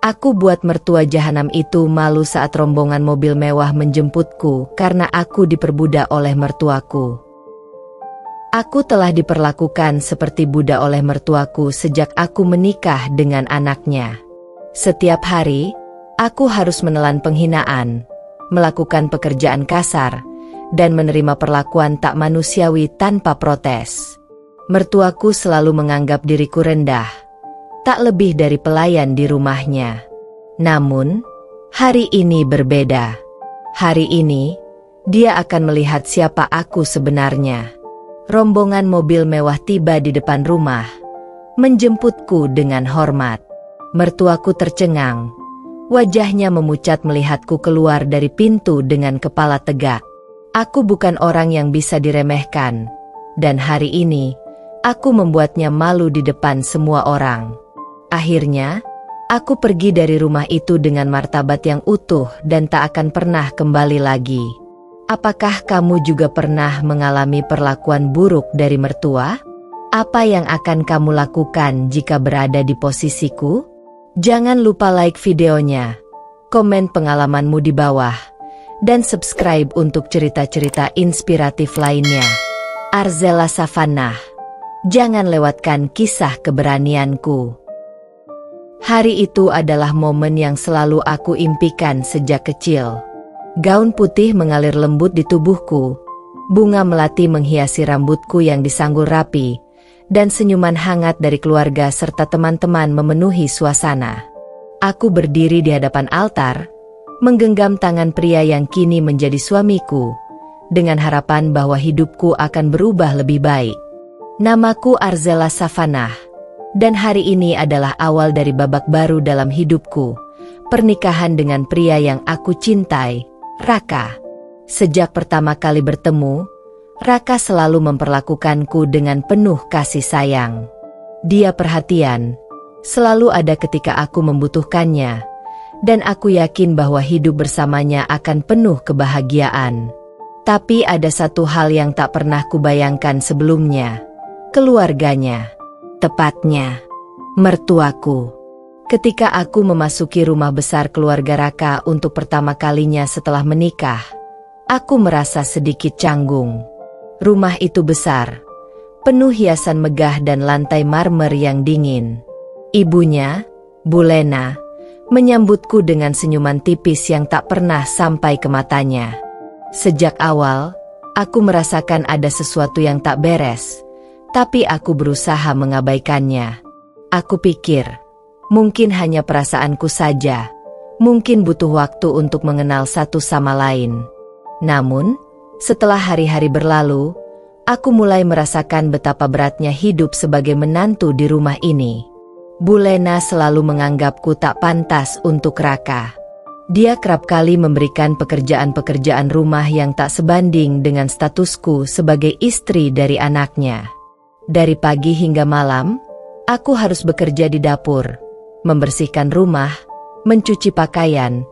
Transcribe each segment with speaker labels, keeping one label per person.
Speaker 1: Aku buat mertua jahanam itu malu saat rombongan mobil mewah menjemputku karena aku diperbudak oleh mertuaku. Aku telah diperlakukan seperti budak oleh mertuaku sejak aku menikah dengan anaknya. Setiap hari, aku harus menelan penghinaan, melakukan pekerjaan kasar, dan menerima perlakuan tak manusiawi tanpa protes. Mertuaku selalu menganggap diriku rendah, tak lebih dari pelayan di rumahnya. Namun, hari ini berbeda. Hari ini, dia akan melihat siapa aku sebenarnya. Rombongan mobil mewah tiba di depan rumah, menjemputku dengan hormat. Mertuaku tercengang. Wajahnya memucat melihatku keluar dari pintu dengan kepala tegak. Aku bukan orang yang bisa diremehkan, dan hari ini, aku membuatnya malu di depan semua orang. Akhirnya, aku pergi dari rumah itu dengan martabat yang utuh dan tak akan pernah kembali lagi. Apakah kamu juga pernah mengalami perlakuan buruk dari mertua? Apa yang akan kamu lakukan jika berada di posisiku? Jangan lupa like videonya, komen pengalamanmu di bawah, dan subscribe untuk cerita-cerita inspiratif lainnya. Arzela Savannah, jangan lewatkan kisah keberanianku. Hari itu adalah momen yang selalu aku impikan sejak kecil. Gaun putih mengalir lembut di tubuhku, bunga melati menghiasi rambutku yang disanggul rapi, dan senyuman hangat dari keluarga serta teman-teman memenuhi suasana. Aku berdiri di hadapan altar, menggenggam tangan pria yang kini menjadi suamiku, dengan harapan bahwa hidupku akan berubah lebih baik. Namaku Arzela Savannah, dan hari ini adalah awal dari babak baru dalam hidupku, pernikahan dengan pria yang aku cintai, Raka. Sejak pertama kali bertemu, Raka selalu memperlakukanku dengan penuh kasih sayang. Dia perhatian, selalu ada ketika aku membutuhkannya, dan aku yakin bahwa hidup bersamanya akan penuh kebahagiaan. Tapi ada satu hal yang tak pernah kubayangkan sebelumnya, keluarganya. Tepatnya, mertuaku. Ketika aku memasuki rumah besar keluarga Raka untuk pertama kalinya setelah menikah, aku merasa sedikit canggung. Rumah itu besar, penuh hiasan megah dan lantai marmer yang dingin. Ibunya, Bu Lena, menyambutku dengan senyuman tipis yang tak pernah sampai ke matanya. Sejak awal, aku merasakan ada sesuatu yang tak beres, tapi aku berusaha mengabaikannya. Aku pikir, mungkin hanya perasaanku saja, mungkin butuh waktu untuk mengenal satu sama lain. Namun, setelah hari-hari berlalu, aku mulai merasakan betapa beratnya hidup sebagai menantu di rumah ini. Bu Lena selalu menganggapku tak pantas untuk Raka. Dia kerap kali memberikan pekerjaan-pekerjaan rumah yang tak sebanding dengan statusku sebagai istri dari anaknya. Dari pagi hingga malam, aku harus bekerja di dapur, membersihkan rumah, mencuci pakaian,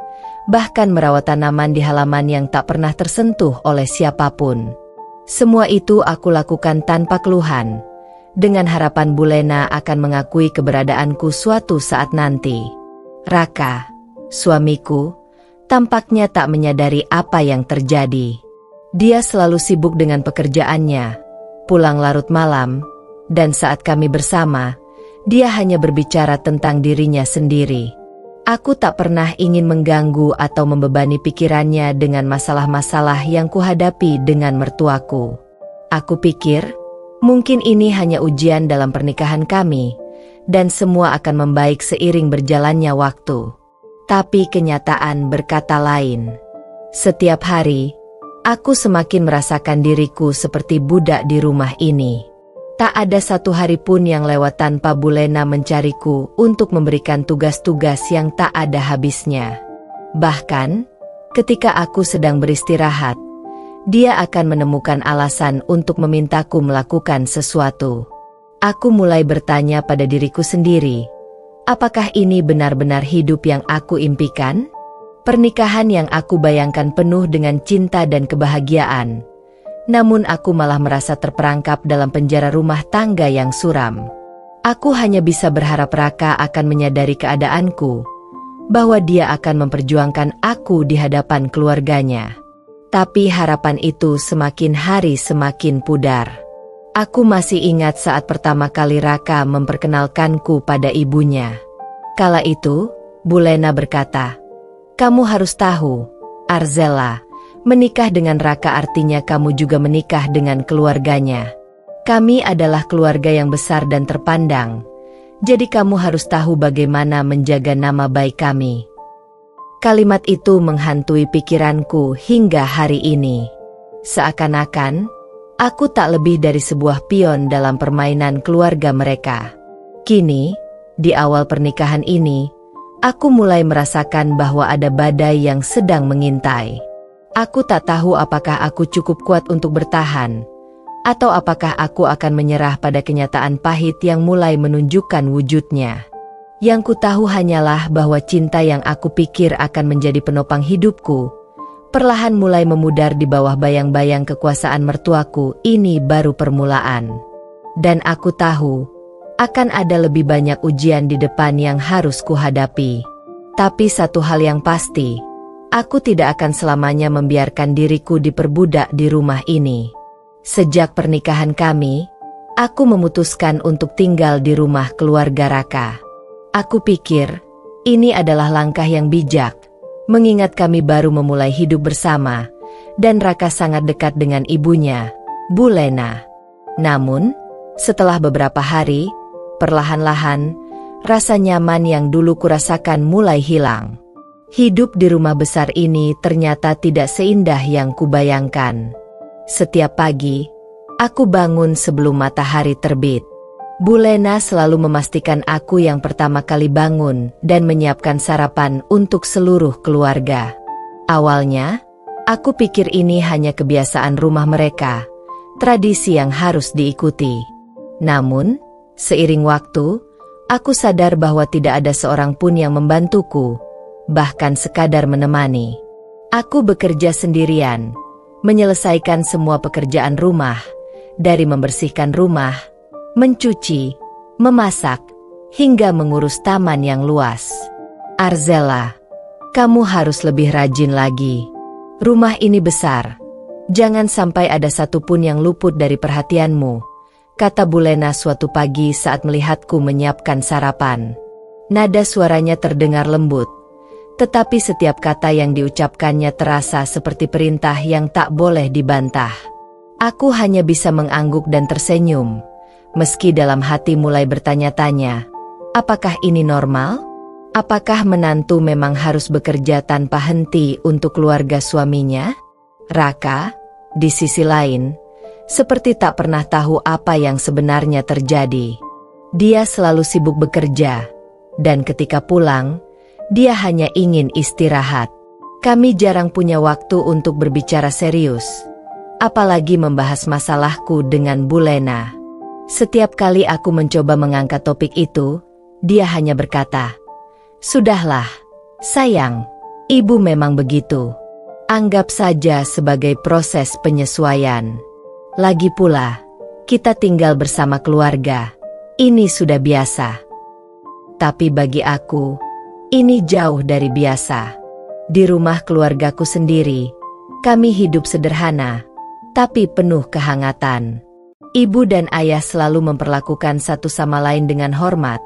Speaker 1: bahkan merawat tanaman di halaman yang tak pernah tersentuh oleh siapapun. Semua itu aku lakukan tanpa keluhan, dengan harapan Bu Lena akan mengakui keberadaanku suatu saat nanti. Raka, suamiku, tampaknya tak menyadari apa yang terjadi. Dia selalu sibuk dengan pekerjaannya, pulang larut malam, dan saat kami bersama, dia hanya berbicara tentang dirinya sendiri. Aku tak pernah ingin mengganggu atau membebani pikirannya dengan masalah-masalah yang kuhadapi dengan mertuaku. Aku pikir, mungkin ini hanya ujian dalam pernikahan kami, dan semua akan membaik seiring berjalannya waktu. Tapi kenyataan berkata lain. Setiap hari, aku semakin merasakan diriku seperti budak di rumah ini. Tak ada satu hari pun yang lewat tanpa Bu Lena mencariku untuk memberikan tugas-tugas yang tak ada habisnya. Bahkan, ketika aku sedang beristirahat, dia akan menemukan alasan untuk memintaku melakukan sesuatu. Aku mulai bertanya pada diriku sendiri, apakah ini benar-benar hidup yang aku impikan? Pernikahan yang aku bayangkan penuh dengan cinta dan kebahagiaan. Namun aku malah merasa terperangkap dalam penjara rumah tangga yang suram. Aku hanya bisa berharap Raka akan menyadari keadaanku, bahwa dia akan memperjuangkan aku di hadapan keluarganya. Tapi harapan itu semakin hari semakin pudar. Aku masih ingat saat pertama kali Raka memperkenalkanku pada ibunya. Kala itu, Bulena berkata, "Kamu harus tahu, Arzela, menikah dengan Raka artinya kamu juga menikah dengan keluarganya. Kami adalah keluarga yang besar dan terpandang, jadi kamu harus tahu bagaimana menjaga nama baik kami." Kalimat itu menghantui pikiranku hingga hari ini. Seakan-akan, aku tak lebih dari sebuah pion dalam permainan keluarga mereka. Kini, di awal pernikahan ini, aku mulai merasakan bahwa ada badai yang sedang mengintai. Aku tak tahu apakah aku cukup kuat untuk bertahan, atau apakah aku akan menyerah pada kenyataan pahit yang mulai menunjukkan wujudnya. Yang ku tahu hanyalah bahwa cinta yang aku pikir akan menjadi penopang hidupku, perlahan mulai memudar di bawah bayang-bayang kekuasaan mertuaku. Ini baru permulaan. Dan aku tahu, akan ada lebih banyak ujian di depan yang harus kuhadapi. Tapi satu hal yang pasti, aku tidak akan selamanya membiarkan diriku diperbudak di rumah ini. Sejak pernikahan kami, aku memutuskan untuk tinggal di rumah keluarga Raka. Aku pikir, ini adalah langkah yang bijak, mengingat kami baru memulai hidup bersama, dan Raka sangat dekat dengan ibunya, Bulena. Namun, setelah beberapa hari, perlahan-lahan, rasa nyaman yang dulu kurasakan mulai hilang. Hidup di rumah besar ini ternyata tidak seindah yang kubayangkan. Setiap pagi, aku bangun sebelum matahari terbit. Bulena selalu memastikan aku yang pertama kali bangun dan menyiapkan sarapan untuk seluruh keluarga. Awalnya, aku pikir ini hanya kebiasaan rumah mereka, tradisi yang harus diikuti. Namun, seiring waktu, aku sadar bahwa tidak ada seorang pun yang membantuku, bahkan sekadar menemani. Aku bekerja sendirian, menyelesaikan semua pekerjaan rumah, dari membersihkan rumah, mencuci, memasak, hingga mengurus taman yang luas. Arzela, kamu harus lebih rajin lagi. Rumah ini besar. Jangan sampai ada satupun yang luput dari perhatianmu, kata Bulena suatu pagi saat melihatku menyiapkan sarapan. Nada suaranya terdengar lembut, tetapi setiap kata yang diucapkannya terasa seperti perintah yang tak boleh dibantah. Aku hanya bisa mengangguk dan tersenyum, meski dalam hati mulai bertanya-tanya, apakah ini normal? Apakah menantu memang harus bekerja tanpa henti untuk keluarga suaminya? Raka, di sisi lain, seperti tak pernah tahu apa yang sebenarnya terjadi. Dia selalu sibuk bekerja, dan ketika pulang, dia hanya ingin istirahat. Kami jarang punya waktu untuk berbicara serius, apalagi membahas masalahku dengan Bulena. Setiap kali aku mencoba mengangkat topik itu, dia hanya berkata, "Sudahlah, sayang, ibu memang begitu. Anggap saja sebagai proses penyesuaian. Lagi pula, kita tinggal bersama keluarga. Ini sudah biasa." Tapi bagi aku, ini jauh dari biasa. Di rumah keluargaku sendiri, kami hidup sederhana, tapi penuh kehangatan. Ibu dan ayah selalu memperlakukan satu sama lain dengan hormat,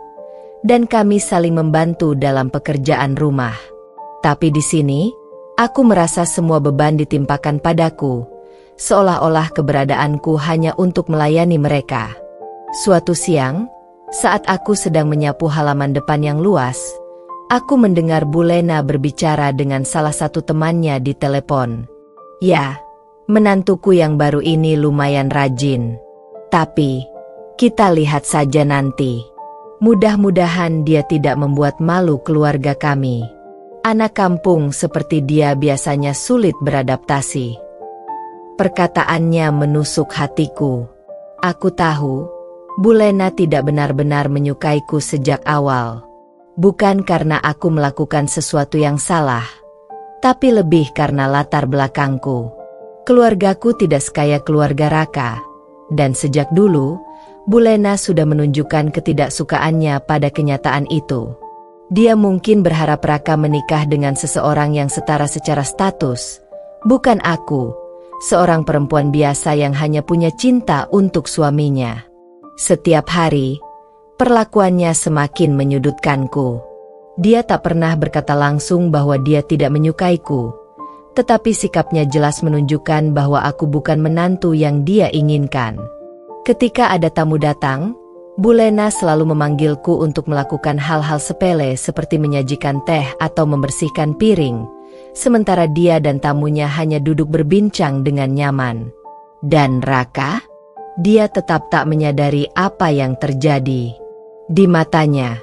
Speaker 1: dan kami saling membantu dalam pekerjaan rumah. Tapi di sini, aku merasa semua beban ditimpakan padaku, seolah-olah keberadaanku hanya untuk melayani mereka. Suatu siang, saat aku sedang menyapu halaman depan yang luas, aku mendengar Bulena berbicara dengan salah satu temannya di telepon. Ya, menantuku yang baru ini lumayan rajin. Tapi, kita lihat saja nanti. Mudah-mudahan dia tidak membuat malu keluarga kami. Anak kampung seperti dia biasanya sulit beradaptasi. Perkataannya menusuk hatiku. Aku tahu, Bulena tidak benar-benar menyukaiku sejak awal. Bukan karena aku melakukan sesuatu yang salah, tapi lebih karena latar belakangku. Keluargaku tidak sekaya keluarga Raka. Dan sejak dulu, Bulena sudah menunjukkan ketidaksukaannya pada kenyataan itu. Dia mungkin berharap Raka menikah dengan seseorang yang setara secara status, bukan aku, seorang perempuan biasa yang hanya punya cinta untuk suaminya. Setiap hari, perlakuannya semakin menyudutkanku. Dia tak pernah berkata langsung bahwa dia tidak menyukaiku, tetapi sikapnya jelas menunjukkan bahwa aku bukan menantu yang dia inginkan. Ketika ada tamu datang, Bu Lena selalu memanggilku untuk melakukan hal-hal sepele seperti menyajikan teh atau membersihkan piring, sementara dia dan tamunya hanya duduk berbincang dengan nyaman. Dan Raka? Dia tetap tak menyadari apa yang terjadi. Di matanya,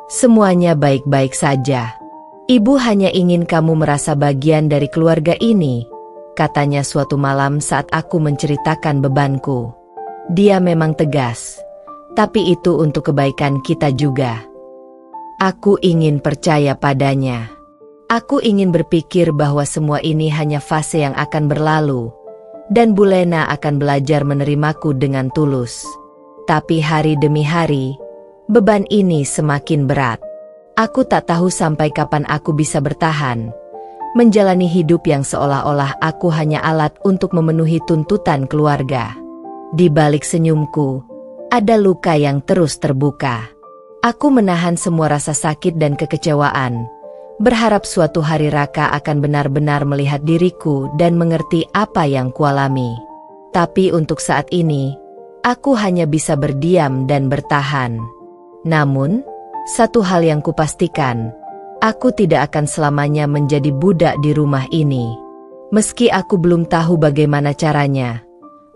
Speaker 1: semuanya baik-baik saja. Ibu hanya ingin kamu merasa bagian dari keluarga ini, katanya suatu malam saat aku menceritakan bebanku. Dia memang tegas, tapi itu untuk kebaikan kita juga. Aku ingin percaya padanya. Aku ingin berpikir bahwa semua ini hanya fase yang akan berlalu, dan Bu Lena akan belajar menerimaku dengan tulus. Tapi hari demi hari, beban ini semakin berat. Aku tak tahu sampai kapan aku bisa bertahan, menjalani hidup yang seolah-olah aku hanya alat untuk memenuhi tuntutan keluarga. Di balik senyumku, ada luka yang terus terbuka. Aku menahan semua rasa sakit dan kekecewaan, berharap suatu hari Raka akan benar-benar melihat diriku dan mengerti apa yang kualami. Tapi untuk saat ini, aku hanya bisa berdiam dan bertahan. Namun, satu hal yang kupastikan, aku tidak akan selamanya menjadi budak di rumah ini. Meski aku belum tahu bagaimana caranya,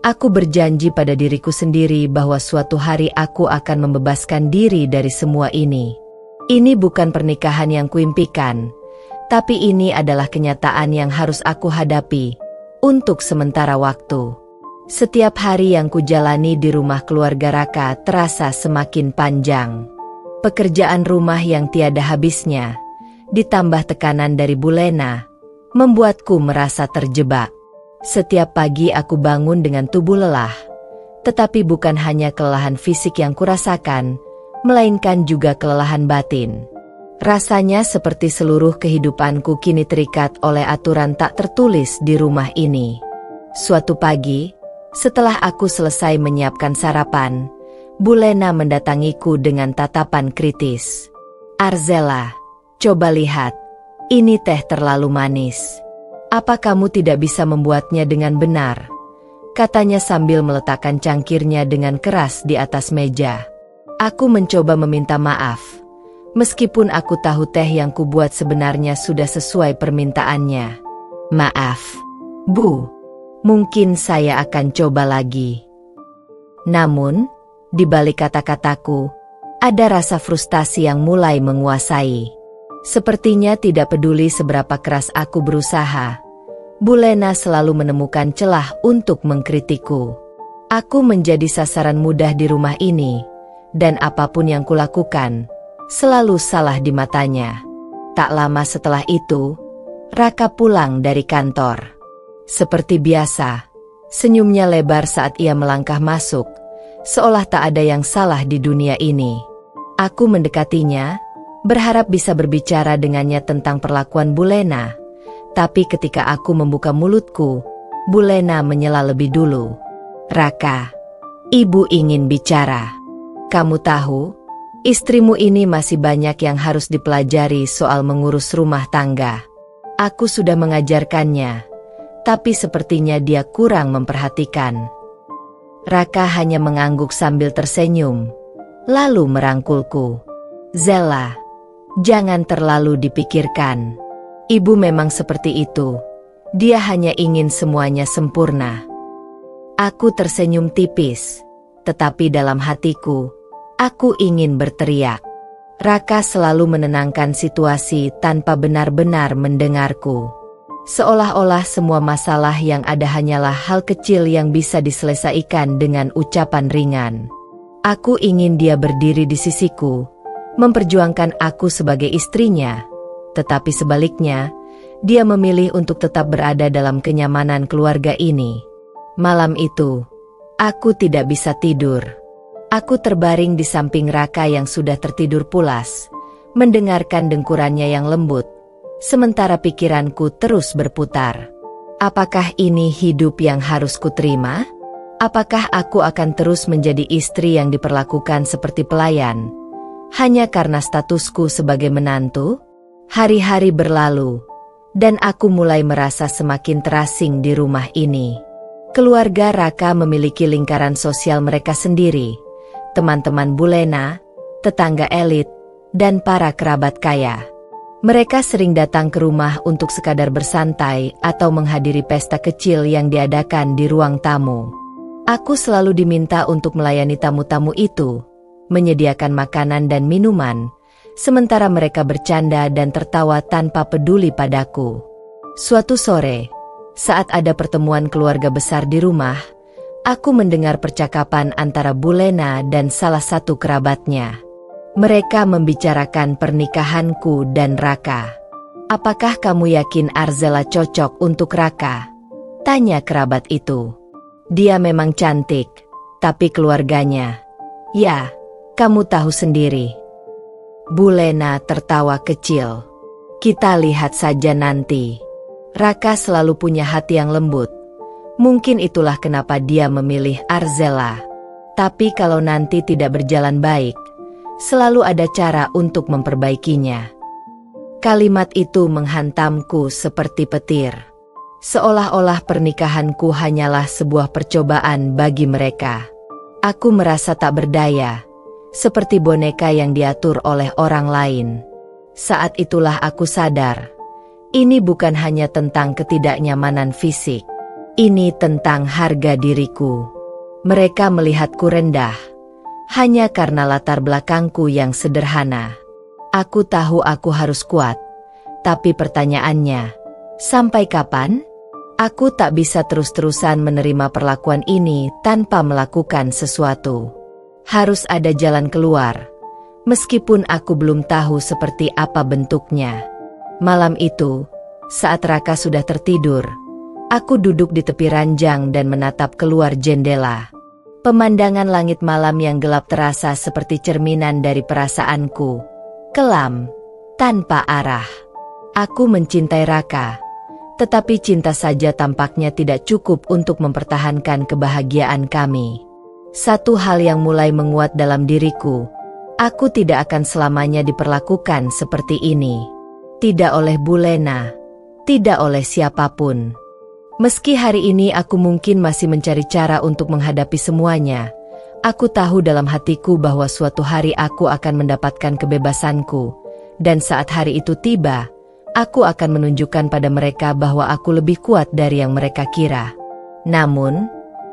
Speaker 1: aku berjanji pada diriku sendiri bahwa suatu hari aku akan membebaskan diri dari semua ini. Ini bukan pernikahan yang kuimpikan, tapi ini adalah kenyataan yang harus aku hadapi untuk sementara waktu. Setiap hari yang kujalani di rumah keluarga Raka terasa semakin panjang. Pekerjaan rumah yang tiada habisnya, ditambah tekanan dari Bu Lena, membuatku merasa terjebak. Setiap pagi aku bangun dengan tubuh lelah, tetapi bukan hanya kelelahan fisik yang kurasakan, melainkan juga kelelahan batin. Rasanya seperti seluruh kehidupanku kini terikat oleh aturan tak tertulis di rumah ini. Suatu pagi, setelah aku selesai menyiapkan sarapan, Bu Lena mendatangiku dengan tatapan kritis. "Arzela, coba lihat, ini teh terlalu manis. Apa kamu tidak bisa membuatnya dengan benar?" katanya sambil meletakkan cangkirnya dengan keras di atas meja. Aku mencoba meminta maaf, meskipun aku tahu teh yang kubuat sebenarnya sudah sesuai permintaannya. "Maaf, Bu, mungkin saya akan coba lagi." Namun, di balik kata-kataku, ada rasa frustasi yang mulai menguasai. Sepertinya tidak peduli seberapa keras aku berusaha, Bu Lena selalu menemukan celah untuk mengkritikku. Aku menjadi sasaran mudah di rumah ini, dan apapun yang kulakukan, selalu salah di matanya. Tak lama setelah itu, Raka pulang dari kantor. Seperti biasa, senyumnya lebar saat ia melangkah masuk, seolah tak ada yang salah di dunia ini. Aku mendekatinya, berharap bisa berbicara dengannya tentang perlakuan Bu Lena, tapi ketika aku membuka mulutku, Bu Lena menyela lebih dulu. "Raka, ibu ingin bicara. Kamu tahu, istrimu ini masih banyak yang harus dipelajari soal mengurus rumah tangga. Aku sudah mengajarkannya, tapi sepertinya dia kurang memperhatikan." Raka hanya mengangguk sambil tersenyum, lalu merangkulku. "Zela, jangan terlalu dipikirkan. Ibu memang seperti itu. Dia hanya ingin semuanya sempurna." Aku tersenyum tipis, tetapi dalam hatiku, aku ingin berteriak. Raka selalu menenangkan situasi tanpa benar-benar mendengarku. Seolah-olah semua masalah yang ada hanyalah hal kecil yang bisa diselesaikan dengan ucapan ringan. Aku ingin dia berdiri di sisiku, memperjuangkan aku sebagai istrinya, tetapi sebaliknya, dia memilih untuk tetap berada dalam kenyamanan keluarga ini. Malam itu, aku tidak bisa tidur. Aku terbaring di samping Raka yang sudah tertidur pulas, mendengarkan dengkurannya yang lembut, sementara pikiranku terus berputar. Apakah ini hidup yang harus kuterima? Apakah aku akan terus menjadi istri yang diperlakukan seperti pelayan, hanya karena statusku sebagai menantu? Hari-hari berlalu, dan aku mulai merasa semakin terasing di rumah ini. Keluarga Raka memiliki lingkaran sosial mereka sendiri, teman-teman Bulena, tetangga elit, dan para kerabat kaya. Mereka sering datang ke rumah untuk sekadar bersantai atau menghadiri pesta kecil yang diadakan di ruang tamu. Aku selalu diminta untuk melayani tamu-tamu itu, menyediakan makanan dan minuman, sementara mereka bercanda dan tertawa tanpa peduli padaku. Suatu sore, saat ada pertemuan keluarga besar di rumah, aku mendengar percakapan antara Bulena dan salah satu kerabatnya. Mereka membicarakan pernikahanku dan Raka. "Apakah kamu yakin Arzela cocok untuk Raka?" tanya kerabat itu. "Dia memang cantik, tapi keluarganya, ya, kamu tahu sendiri." Bulena tertawa kecil. "Kita lihat saja nanti. Raka selalu punya hati yang lembut. Mungkin itulah kenapa dia memilih Arzela. Tapi kalau nanti tidak berjalan baik, selalu ada cara untuk memperbaikinya." Kalimat itu menghantamku seperti petir. Seolah-olah pernikahanku hanyalah sebuah percobaan bagi mereka. Aku merasa tak berdaya, seperti boneka yang diatur oleh orang lain. Saat itulah aku sadar, ini bukan hanya tentang ketidaknyamanan fisik. Ini tentang harga diriku. Mereka melihatku rendah, hanya karena latar belakangku yang sederhana. Aku tahu aku harus kuat, tapi pertanyaannya, sampai kapan? Aku tak bisa terus-terusan menerima perlakuan ini tanpa melakukan sesuatu. Harus ada jalan keluar, meskipun aku belum tahu seperti apa bentuknya. Malam itu, saat Raka sudah tertidur, aku duduk di tepi ranjang dan menatap keluar jendela. Pemandangan langit malam yang gelap terasa seperti cerminan dari perasaanku, kelam, tanpa arah. Aku mencintai Raka, tetapi cinta saja tampaknya tidak cukup untuk mempertahankan kebahagiaan kami. Satu hal yang mulai menguat dalam diriku, aku tidak akan selamanya diperlakukan seperti ini. Tidak oleh Bulena, tidak oleh siapapun. Meski hari ini aku mungkin masih mencari cara untuk menghadapi semuanya, aku tahu dalam hatiku bahwa suatu hari aku akan mendapatkan kebebasanku, dan saat hari itu tiba, aku akan menunjukkan pada mereka bahwa aku lebih kuat dari yang mereka kira. Namun,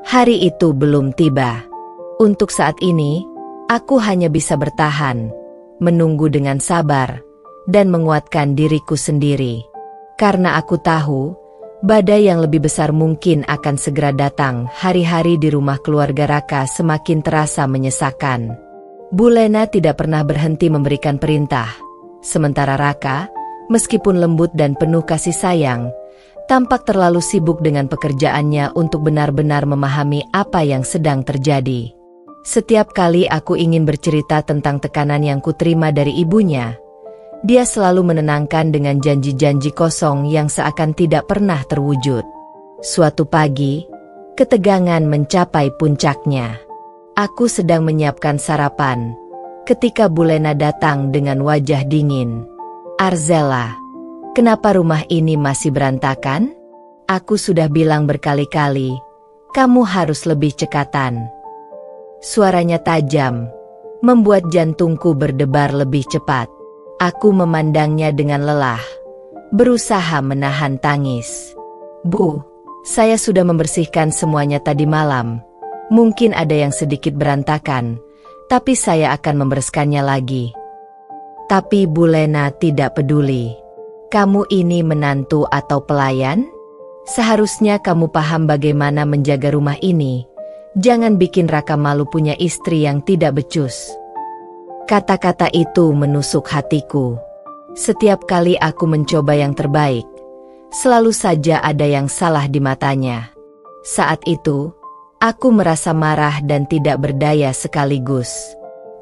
Speaker 1: hari itu belum tiba. Untuk saat ini, aku hanya bisa bertahan, menunggu dengan sabar, dan menguatkan diriku sendiri. Karena aku tahu, badai yang lebih besar mungkin akan segera datang. Hari-hari di rumah keluarga Raka semakin terasa menyesakan. Bulena tidak pernah berhenti memberikan perintah. Sementara Raka, meskipun lembut dan penuh kasih sayang, tampak terlalu sibuk dengan pekerjaannya untuk benar-benar memahami apa yang sedang terjadi. Setiap kali aku ingin bercerita tentang tekanan yang kuterima dari ibunya, dia selalu menenangkan dengan janji-janji kosong yang seakan tidak pernah terwujud. Suatu pagi, ketegangan mencapai puncaknya. Aku sedang menyiapkan sarapan, ketika Bulena datang dengan wajah dingin. "Arzela, kenapa rumah ini masih berantakan? Aku sudah bilang berkali-kali, kamu harus lebih cekatan." Suaranya tajam, membuat jantungku berdebar lebih cepat. Aku memandangnya dengan lelah, berusaha menahan tangis. "Bu, saya sudah membersihkan semuanya tadi malam. Mungkin ada yang sedikit berantakan, tapi saya akan membereskannya lagi." Tapi Bulena tidak peduli. "Kamu ini menantu atau pelayan? Seharusnya kamu paham bagaimana menjaga rumah ini. Jangan bikin Raka malu punya istri yang tidak becus." Kata-kata itu menusuk hatiku. Setiap kali aku mencoba yang terbaik, selalu saja ada yang salah di matanya. Saat itu, aku merasa marah dan tidak berdaya sekaligus.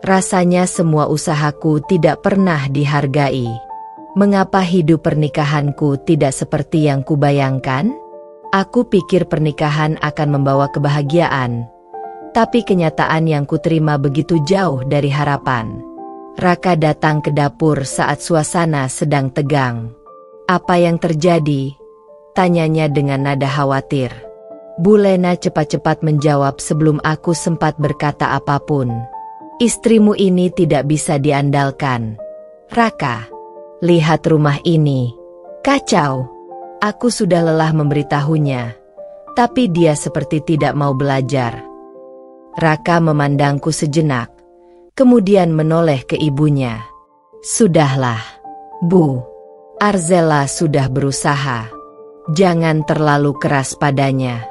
Speaker 1: Rasanya semua usahaku tidak pernah dihargai. Mengapa hidup pernikahanku tidak seperti yang kubayangkan? Aku pikir pernikahan akan membawa kebahagiaan, tapi kenyataan yang kuterima begitu jauh dari harapan. Raka datang ke dapur saat suasana sedang tegang. "Apa yang terjadi?" tanyanya dengan nada khawatir. Bu Lena cepat-cepat menjawab sebelum aku sempat berkata apapun. "Istrimu ini tidak bisa diandalkan. Raka, lihat rumah ini. Kacau." Aku sudah lelah memberitahunya, tapi dia seperti tidak mau belajar. Raka memandangku sejenak, kemudian menoleh ke ibunya. "Sudahlah, Bu. Arzela sudah berusaha. Jangan terlalu keras padanya."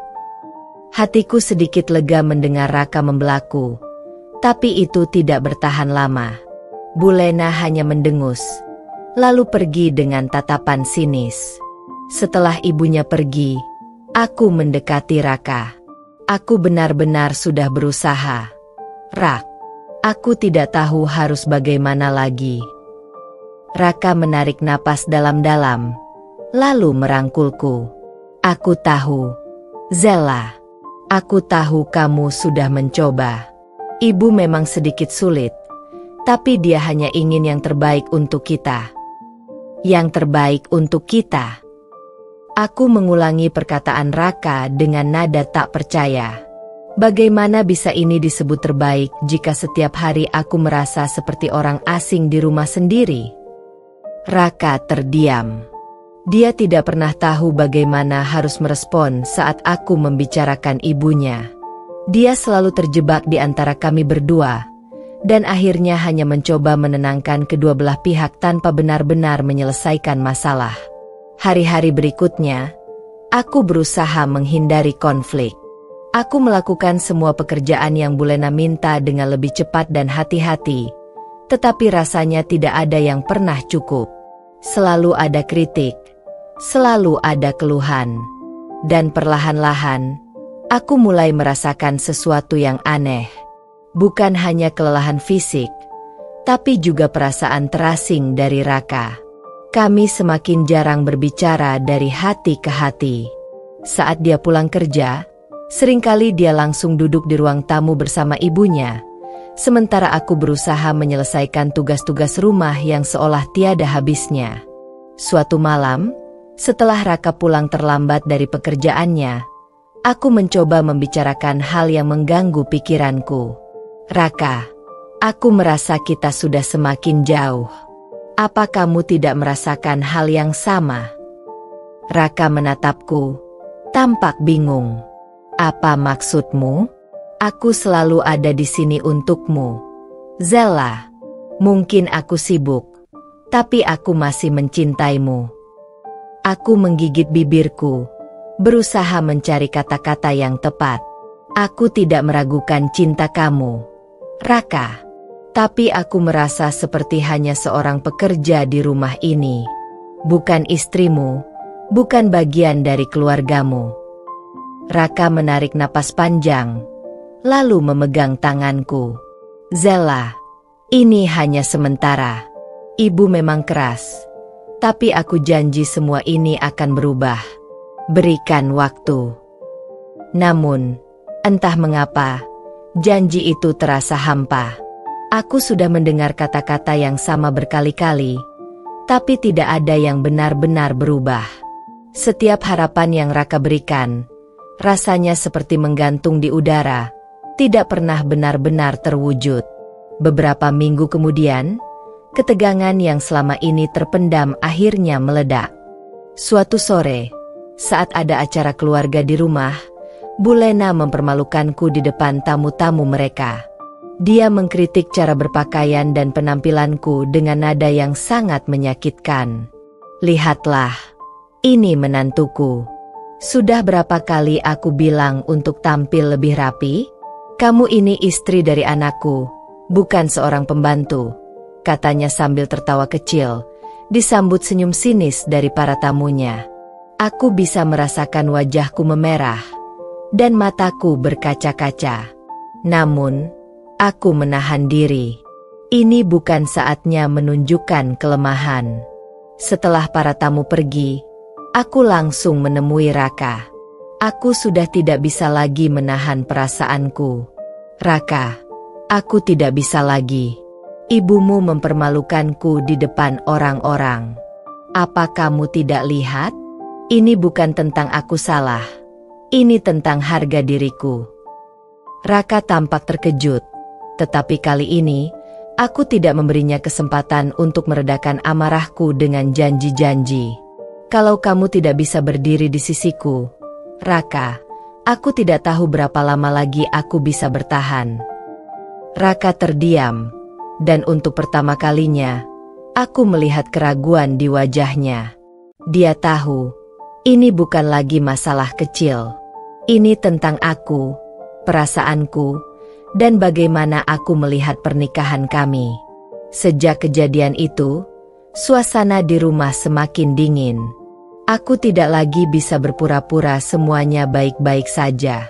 Speaker 1: Hatiku sedikit lega mendengar Raka membelaku, tapi itu tidak bertahan lama. Bu Lena hanya mendengus, lalu pergi dengan tatapan sinis. Setelah ibunya pergi, aku mendekati Raka. "Aku benar-benar sudah berusaha, Rak. Aku tidak tahu harus bagaimana lagi." Raka menarik napas dalam-dalam, lalu merangkulku. "Aku tahu, Zella. Aku tahu kamu sudah mencoba. Ibu memang sedikit sulit, tapi dia hanya ingin yang terbaik untuk kita. Yang terbaik untuk kita." Aku mengulangi perkataan Raka dengan nada tak percaya. Bagaimana bisa ini disebut terbaik jika setiap hari aku merasa seperti orang asing di rumah sendiri? Raka terdiam. Dia tidak pernah tahu bagaimana harus merespon saat aku membicarakan ibunya. Dia selalu terjebak di antara kami berdua, dan akhirnya hanya mencoba menenangkan kedua belah pihak tanpa benar-benar menyelesaikan masalah. Hari-hari berikutnya, aku berusaha menghindari konflik. Aku melakukan semua pekerjaan yang Bu Lena minta dengan lebih cepat dan hati-hati, tetapi rasanya tidak ada yang pernah cukup. Selalu ada kritik, selalu ada keluhan, dan perlahan-lahan, aku mulai merasakan sesuatu yang aneh. Bukan hanya kelelahan fisik, tapi juga perasaan terasing dari Raka. Kami semakin jarang berbicara dari hati ke hati. Saat dia pulang kerja, seringkali dia langsung duduk di ruang tamu bersama ibunya, sementara aku berusaha menyelesaikan tugas-tugas rumah yang seolah tiada habisnya. Suatu malam, setelah Raka pulang terlambat dari pekerjaannya, aku mencoba membicarakan hal yang mengganggu pikiranku. "Raka, aku merasa kita sudah semakin jauh. Apa kamu tidak merasakan hal yang sama?" Raka menatapku, tampak bingung. "Apa maksudmu?" "Aku selalu ada di sini untukmu, Zella. Mungkin aku sibuk, tapi aku masih mencintaimu." Aku menggigit bibirku, berusaha mencari kata-kata yang tepat. "Aku tidak meragukan cinta kamu, Raka. Tapi aku merasa seperti hanya seorang pekerja di rumah ini. Bukan istrimu, bukan bagian dari keluargamu." Raka menarik napas panjang, lalu memegang tanganku. "Zella, ini hanya sementara. Ibu memang keras, tapi aku janji semua ini akan berubah. Berikan waktu." Namun, entah mengapa, janji itu terasa hampa. Aku sudah mendengar kata-kata yang sama berkali-kali, tapi tidak ada yang benar-benar berubah. Setiap harapan yang Raka berikan, rasanya seperti menggantung di udara, tidak pernah benar-benar terwujud. Beberapa minggu kemudian, ketegangan yang selama ini terpendam akhirnya meledak. Suatu sore, saat ada acara keluarga di rumah, Bu Lena mempermalukanku di depan tamu-tamu mereka. Dia mengkritik cara berpakaian dan penampilanku dengan nada yang sangat menyakitkan. "Lihatlah, ini menantuku. Sudah berapa kali aku bilang untuk tampil lebih rapi? Kamu ini istri dari anakku, bukan seorang pembantu," katanya sambil tertawa kecil, disambut senyum sinis dari para tamunya. Aku bisa merasakan wajahku memerah, dan mataku berkaca-kaca. Namun, Aku menahan diri. Ini bukan saatnya menunjukkan kelemahan. Setelah para tamu pergi, aku langsung menemui Raka. Aku sudah tidak bisa lagi menahan perasaanku. Raka, aku tidak bisa lagi. Ibumu mempermalukanku di depan orang-orang. Apa kamu tidak lihat? Ini bukan tentang aku salah. Ini tentang harga diriku. Raka tampak terkejut. Tetapi kali ini, aku tidak memberinya kesempatan untuk meredakan amarahku dengan janji-janji. Kalau kamu tidak bisa berdiri di sisiku, Raka, aku tidak tahu berapa lama lagi aku bisa bertahan. Raka terdiam, dan untuk pertama kalinya, aku melihat keraguan di wajahnya. Dia tahu, ini bukan lagi masalah kecil. Ini tentang aku, perasaanku, dan bagaimana aku melihat pernikahan kami. Sejak kejadian itu, suasana di rumah semakin dingin. Aku tidak lagi bisa berpura-pura semuanya baik-baik saja.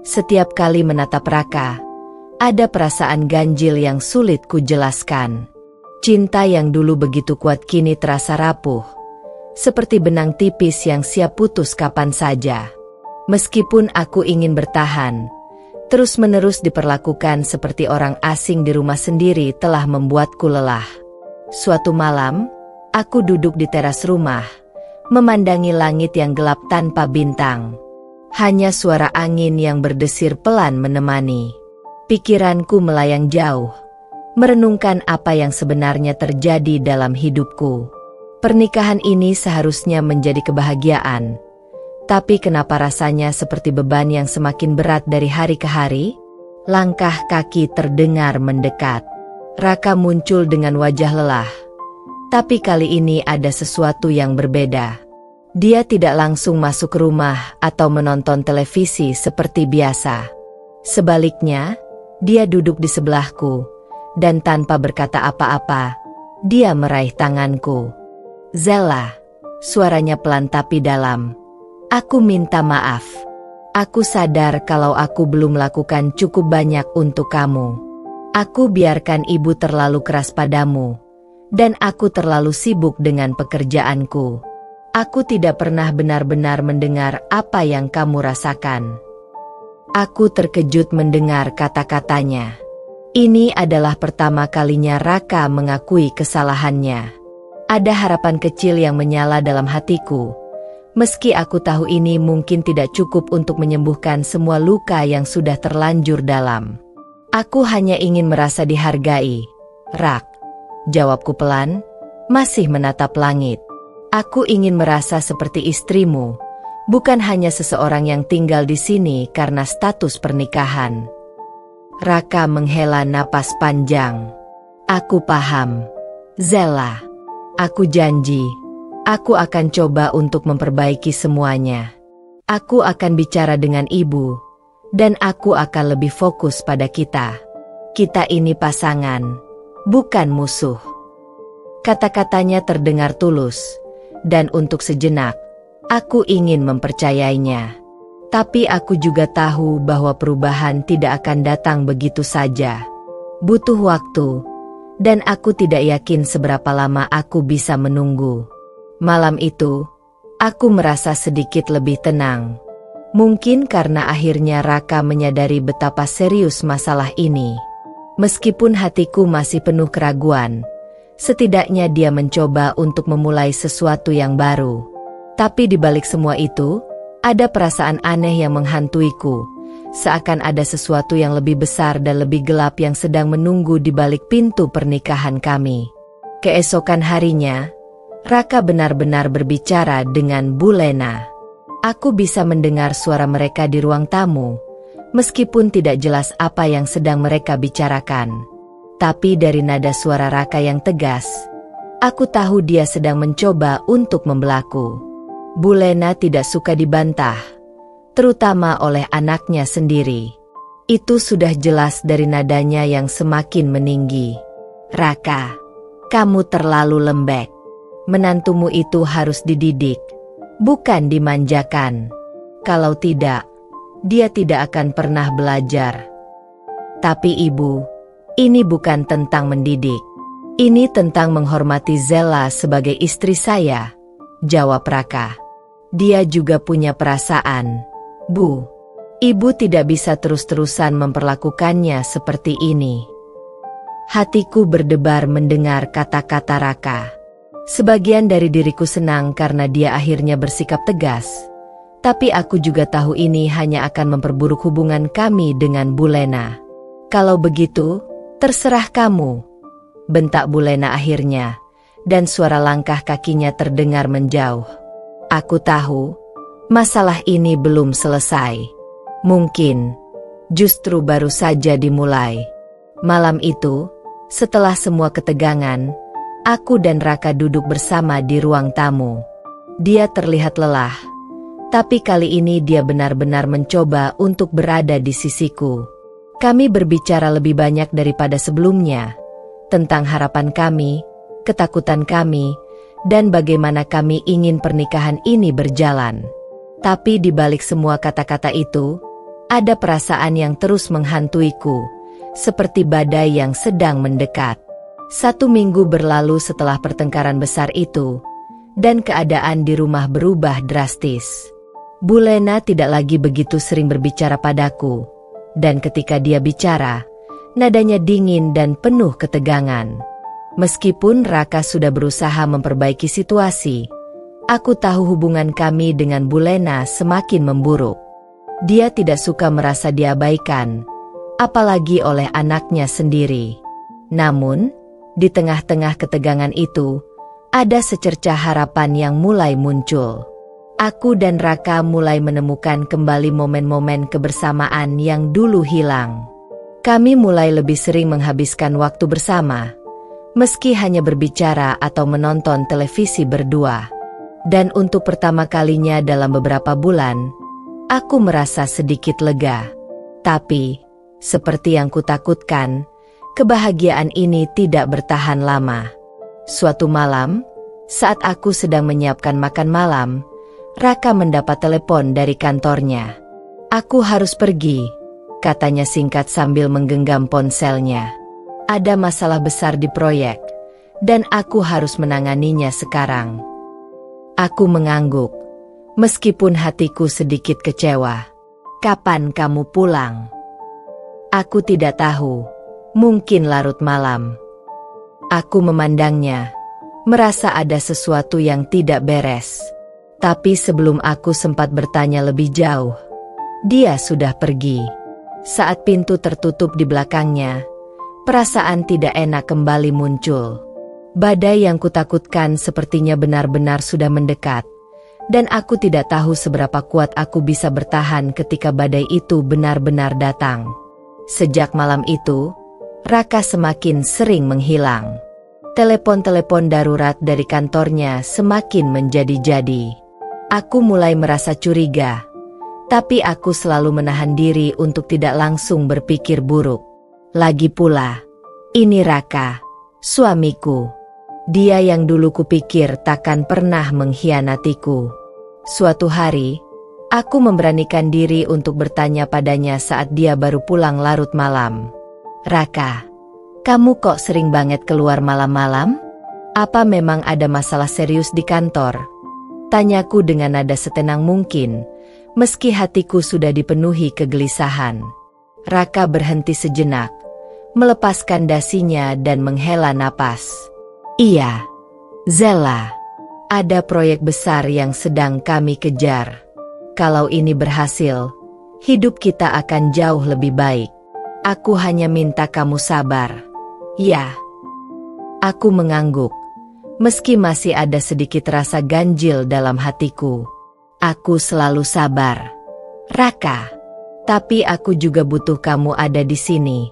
Speaker 1: Setiap kali menatap Raka, ada perasaan ganjil yang sulit kujelaskan. Cinta yang dulu begitu kuat kini terasa rapuh, seperti benang tipis yang siap putus kapan saja. Meskipun aku ingin bertahan, terus-menerus diperlakukan seperti orang asing di rumah sendiri telah membuatku lelah. Suatu malam, aku duduk di teras rumah, memandangi langit yang gelap tanpa bintang. Hanya suara angin yang berdesir pelan menemani. Pikiranku melayang jauh, merenungkan apa yang sebenarnya terjadi dalam hidupku. Pernikahan ini seharusnya menjadi kebahagiaan. Tapi kenapa rasanya seperti beban yang semakin berat dari hari ke hari? Langkah kaki terdengar mendekat. Raka muncul dengan wajah lelah. Tapi kali ini ada sesuatu yang berbeda. Dia tidak langsung masuk ke rumah atau menonton televisi seperti biasa. Sebaliknya, dia duduk di sebelahku, dan tanpa berkata apa-apa, dia meraih tanganku. Zella, suaranya pelan tapi dalam. Aku minta maaf. Aku sadar kalau aku belum melakukan cukup banyak untuk kamu. Aku biarkan ibu terlalu keras padamu, dan aku terlalu sibuk dengan pekerjaanku. Aku tidak pernah benar-benar mendengar apa yang kamu rasakan. Aku terkejut mendengar kata-katanya. Ini adalah pertama kalinya Raka mengakui kesalahannya. Ada harapan kecil yang menyala dalam hatiku. Meski aku tahu ini mungkin tidak cukup untuk menyembuhkan semua luka yang sudah terlanjur dalam. Aku hanya ingin merasa dihargai. Rak, jawabku pelan, masih menatap langit. Aku ingin merasa seperti istrimu, bukan hanya seseorang yang tinggal di sini karena status pernikahan. Raka menghela napas panjang. Aku paham. Zella. Aku janji, aku akan coba untuk memperbaiki semuanya. Aku akan bicara dengan ibu, dan aku akan lebih fokus pada kita. Kita ini pasangan, bukan musuh. Kata-katanya terdengar tulus, dan untuk sejenak, aku ingin mempercayainya. Tapi aku juga tahu bahwa perubahan tidak akan datang begitu saja. Butuh waktu. Dan aku tidak yakin seberapa lama aku bisa menunggu. Malam itu, aku merasa sedikit lebih tenang. Mungkin karena akhirnya Raka menyadari betapa serius masalah ini. Meskipun hatiku masih penuh keraguan, setidaknya dia mencoba untuk memulai sesuatu yang baru. Tapi di balik semua itu, ada perasaan aneh yang menghantuiku. Seakan ada sesuatu yang lebih besar dan lebih gelap yang sedang menunggu di balik pintu pernikahan kami. Keesokan harinya, Raka benar-benar berbicara dengan Bu Lena. Aku bisa mendengar suara mereka di ruang tamu, meskipun tidak jelas apa yang sedang mereka bicarakan. Tapi dari nada suara Raka yang tegas, aku tahu dia sedang mencoba untuk membelaku. Bu Lena tidak suka dibantah, terutama oleh anaknya sendiri. Itu sudah jelas dari nadanya yang semakin meninggi. Raka, kamu terlalu lembek. Menantumu itu harus dididik, bukan dimanjakan. Kalau tidak, dia tidak akan pernah belajar. Tapi ibu, ini bukan tentang mendidik. Ini tentang menghormati Zella sebagai istri saya, jawab Raka. Dia juga punya perasaan, Bu. Ibu tidak bisa terus-terusan memperlakukannya seperti ini. Hatiku berdebar mendengar kata-kata Raka. Sebagian dari diriku senang karena dia akhirnya bersikap tegas. Tapi aku juga tahu ini hanya akan memperburuk hubungan kami dengan Bu Lena. Kalau begitu, terserah kamu, bentak Bu Lena akhirnya, dan suara langkah kakinya terdengar menjauh. Aku tahu, masalah ini belum selesai. Mungkin, justru baru saja dimulai. Malam itu, setelah semua ketegangan, aku dan Raka duduk bersama di ruang tamu. Dia terlihat lelah, tapi kali ini dia benar-benar mencoba untuk berada di sisiku. Kami berbicara lebih banyak daripada sebelumnya, tentang harapan kami, ketakutan kami, dan bagaimana kami ingin pernikahan ini berjalan. Tapi di balik semua kata-kata itu, ada perasaan yang terus menghantuiku, seperti badai yang sedang mendekat. 1 minggu berlalu setelah pertengkaran besar itu, dan keadaan di rumah berubah drastis. Bu Lena tidak lagi begitu sering berbicara padaku, dan ketika dia bicara, nadanya dingin dan penuh ketegangan. Meskipun Raka sudah berusaha memperbaiki situasi, aku tahu hubungan kami dengan Bu Lena semakin memburuk. Dia tidak suka merasa diabaikan, apalagi oleh anaknya sendiri. Namun, di tengah-tengah ketegangan itu, ada secercah harapan yang mulai muncul. Aku dan Raka mulai menemukan kembali momen-momen kebersamaan yang dulu hilang. Kami mulai lebih sering menghabiskan waktu bersama, meski hanya berbicara atau menonton televisi berdua. Dan untuk pertama kalinya dalam beberapa bulan, aku merasa sedikit lega. Tapi, seperti yang kutakutkan, kebahagiaan ini tidak bertahan lama. Suatu malam, saat aku sedang menyiapkan makan malam, Raka mendapat telepon dari kantornya. Aku harus pergi, katanya singkat sambil menggenggam ponselnya. Ada masalah besar di proyek, dan aku harus menanganinya sekarang. Aku mengangguk, meskipun hatiku sedikit kecewa. Kapan kamu pulang? Aku tidak tahu, mungkin larut malam. Aku memandangnya, merasa ada sesuatu yang tidak beres. Tapi sebelum aku sempat bertanya lebih jauh, dia sudah pergi. Saat pintu tertutup di belakangnya, perasaan tidak enak kembali muncul. Badai yang kutakutkan sepertinya benar-benar sudah mendekat, dan aku tidak tahu seberapa kuat aku bisa bertahan ketika badai itu benar-benar datang. Sejak malam itu, Raka semakin sering menghilang. Telepon-telepon darurat dari kantornya semakin menjadi-jadi. Aku mulai merasa curiga, tapi aku selalu menahan diri untuk tidak langsung berpikir buruk. Lagi pula, ini Raka, suamiku. Dia yang dulu kupikir takkan pernah mengkhianatiku. Suatu hari, aku memberanikan diri untuk bertanya padanya saat dia baru pulang larut malam. Raka, kamu kok sering banget keluar malam-malam? Apa memang ada masalah serius di kantor? Tanyaku dengan nada setenang mungkin, meski hatiku sudah dipenuhi kegelisahan. Raka berhenti sejenak, melepaskan dasinya dan menghela napas. Iya, Zella, ada proyek besar yang sedang kami kejar. Kalau ini berhasil, hidup kita akan jauh lebih baik. Aku hanya minta kamu sabar. Ya. Aku mengangguk, meski masih ada sedikit rasa ganjil dalam hatiku. Aku selalu sabar, Raka. Tapi aku juga butuh kamu ada di sini,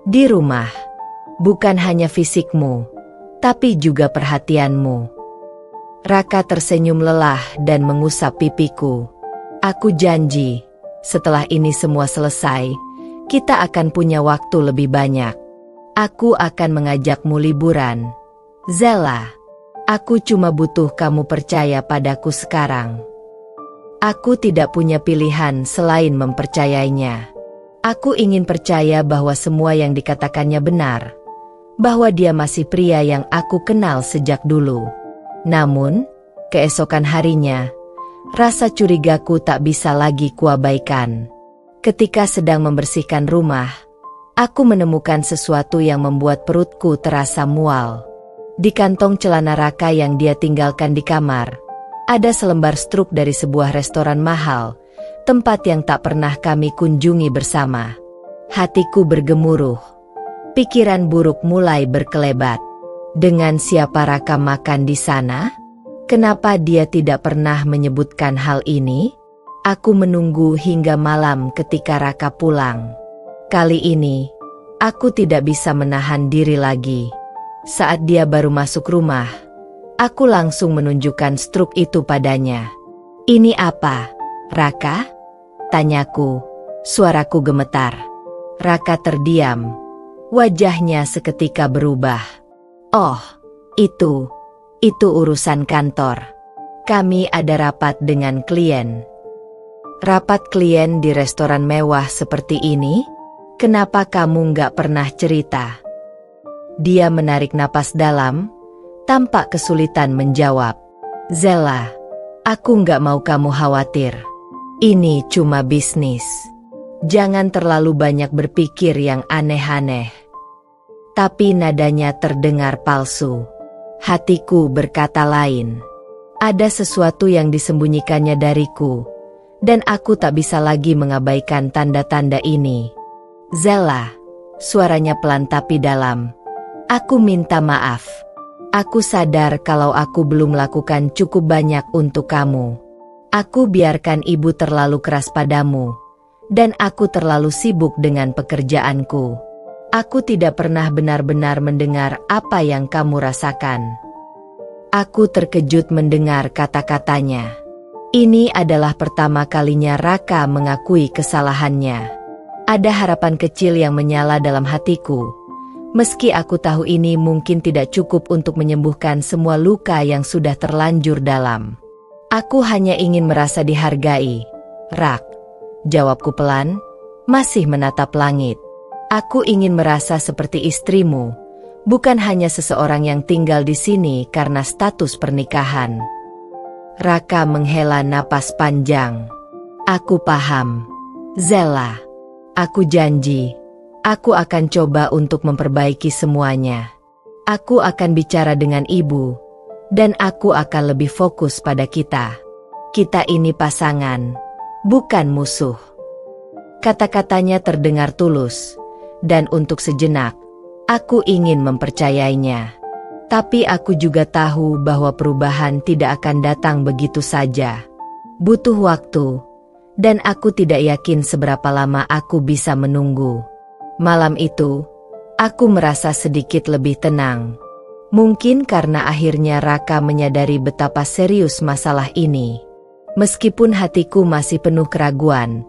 Speaker 1: di rumah. Bukan hanya fisikmu, tapi juga perhatianmu. Raka tersenyum lelah dan mengusap pipiku. Aku janji, setelah ini semua selesai, kita akan punya waktu lebih banyak. Aku akan mengajakmu liburan. Zella, aku cuma butuh kamu percaya padaku sekarang. Aku tidak punya pilihan selain mempercayainya. Aku ingin percaya bahwa semua yang dikatakannya benar, bahwa dia masih pria yang aku kenal sejak dulu. Namun, keesokan harinya, rasa curigaku tak bisa lagi kuabaikan. Ketika sedang membersihkan rumah, aku menemukan sesuatu yang membuat perutku terasa mual. Di kantong celana Raka yang dia tinggalkan di kamar, ada selembar struk dari sebuah restoran mahal, tempat yang tak pernah kami kunjungi bersama. Hatiku bergemuruh. Pikiran buruk mulai berkelebat. Dengan siapa Raka makan di sana? Kenapa dia tidak pernah menyebutkan hal ini? Aku menunggu hingga malam ketika Raka pulang. Kali ini, aku tidak bisa menahan diri lagi. Saat dia baru masuk rumah, aku langsung menunjukkan struk itu padanya. "Ini apa, Raka?" tanyaku. Suaraku gemetar. Raka terdiam. Wajahnya seketika berubah. "Oh, itu urusan kantor. Kami ada rapat dengan klien." "Rapat klien di restoran mewah seperti ini? Kenapa kamu nggak pernah cerita?" Dia menarik napas dalam, tampak kesulitan menjawab. "Zella, aku nggak mau kamu khawatir. Ini cuma bisnis. Jangan terlalu banyak berpikir yang aneh-aneh." Tapi nadanya terdengar palsu. Hatiku berkata lain. Ada sesuatu yang disembunyikannya dariku, dan aku tak bisa lagi mengabaikan tanda-tanda ini. "Zella," suaranya pelan tapi dalam. "Aku minta maaf. Aku sadar kalau aku belum melakukan cukup banyak untuk kamu. Aku biarkan ibu terlalu keras padamu, dan aku terlalu sibuk dengan pekerjaanku. Aku tidak pernah benar-benar mendengar apa yang kamu rasakan." Aku terkejut mendengar kata-katanya. Ini adalah pertama kalinya Raka mengakui kesalahannya. Ada harapan kecil yang menyala dalam hatiku. Meski aku tahu ini mungkin tidak cukup untuk menyembuhkan semua luka yang sudah terlanjur dalam. "Aku hanya ingin merasa dihargai, Rak," jawabku pelan, masih menatap langit. "Aku ingin merasa seperti istrimu, bukan hanya seseorang yang tinggal di sini karena status pernikahan." Raka menghela napas panjang. "Aku paham, Zella. Aku janji, aku akan coba untuk memperbaiki semuanya. Aku akan bicara dengan ibu, dan aku akan lebih fokus pada kita. Kita ini pasangan, bukan musuh." Kata-katanya terdengar tulus, dan untuk sejenak, aku ingin mempercayainya. Tapi aku juga tahu bahwa perubahan tidak akan datang begitu saja. Butuh waktu, dan aku tidak yakin seberapa lama aku bisa menunggu. Malam itu, aku merasa sedikit lebih tenang. Mungkin karena akhirnya Raka menyadari betapa serius masalah ini. Meskipun hatiku masih penuh keraguan,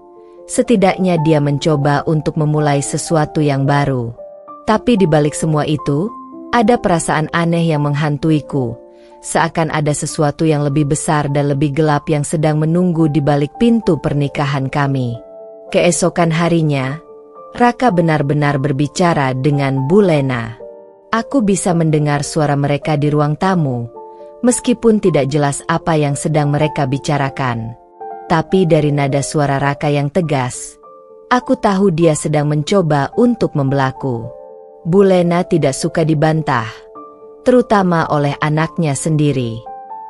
Speaker 1: setidaknya dia mencoba untuk memulai sesuatu yang baru. Tapi di balik semua itu, ada perasaan aneh yang menghantuiku, seakan ada sesuatu yang lebih besar dan lebih gelap yang sedang menunggu di balik pintu pernikahan kami. Keesokan harinya, Raka benar-benar berbicara dengan Bu Lena. Aku bisa mendengar suara mereka di ruang tamu, meskipun tidak jelas apa yang sedang mereka bicarakan. Tapi dari nada suara Raka yang tegas, aku tahu dia sedang mencoba untuk membelaku. Bu Lena tidak suka dibantah, terutama oleh anaknya sendiri.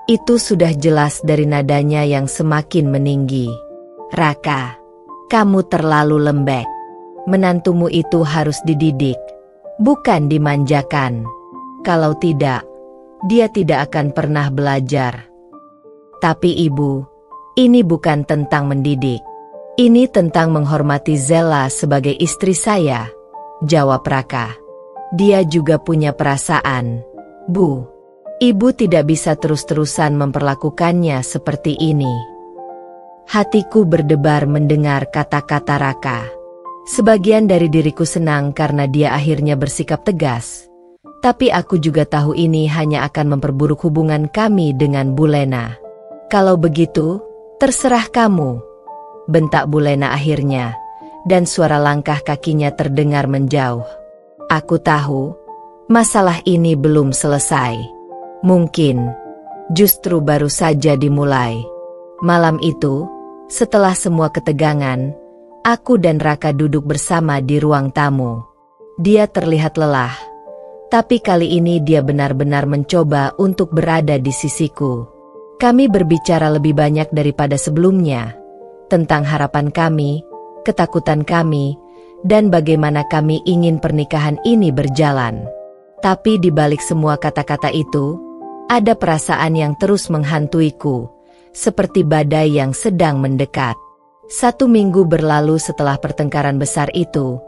Speaker 1: Itu sudah jelas dari nadanya yang semakin meninggi. "Raka, kamu terlalu lembek. Menantumu itu harus dididik, bukan dimanjakan. Kalau tidak, dia tidak akan pernah belajar." "Tapi ibu, ini bukan tentang mendidik. Ini tentang menghormati Zella sebagai istri saya," jawab Raka. "Dia juga punya perasaan, Bu. Ibu tidak bisa terus-terusan memperlakukannya seperti ini." Hatiku berdebar mendengar kata-kata Raka. Sebagian dari diriku senang karena dia akhirnya bersikap tegas. Tapi aku juga tahu ini hanya akan memperburuk hubungan kami dengan Bu Lena. "Kalau begitu, terserah kamu," bentak Bu Lena akhirnya, dan suara langkah kakinya terdengar menjauh. Aku tahu, masalah ini belum selesai. Mungkin, justru baru saja dimulai. Malam itu, setelah semua ketegangan, aku dan Raka duduk bersama di ruang tamu. Dia terlihat lelah, tapi kali ini dia benar-benar mencoba untuk berada di sisiku. Kami berbicara lebih banyak daripada sebelumnya, tentang harapan kami, ketakutan kami, dan bagaimana kami ingin pernikahan ini berjalan. Tapi di balik semua kata-kata itu, ada perasaan yang terus menghantuiku, seperti badai yang sedang mendekat. 1 minggu berlalu setelah pertengkaran besar itu,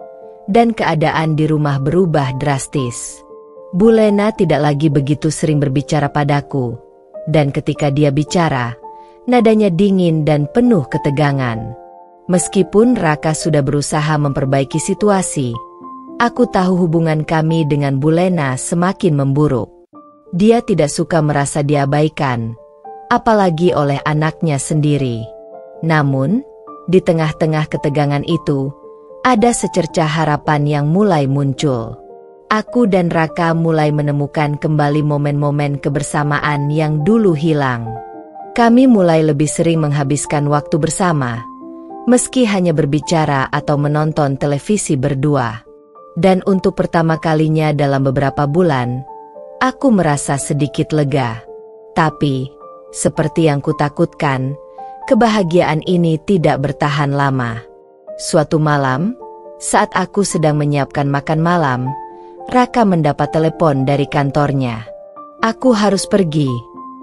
Speaker 1: dan keadaan di rumah berubah drastis. Bu Lena tidak lagi begitu sering berbicara padaku, dan ketika dia bicara, nadanya dingin dan penuh ketegangan. Meskipun Raka sudah berusaha memperbaiki situasi, aku tahu hubungan kami dengan Bu Lena semakin memburuk. Dia tidak suka merasa diabaikan, apalagi oleh anaknya sendiri. Namun, di tengah-tengah ketegangan itu, ada secercah harapan yang mulai muncul. Aku dan Raka mulai menemukan kembali momen-momen kebersamaan yang dulu hilang. Kami mulai lebih sering menghabiskan waktu bersama, meski hanya berbicara atau menonton televisi berdua. Dan untuk pertama kalinya dalam beberapa bulan, aku merasa sedikit lega. Tapi, seperti yang kutakutkan, kebahagiaan ini tidak bertahan lama. Suatu malam, saat aku sedang menyiapkan makan malam, Raka mendapat telepon dari kantornya. "Aku harus pergi,"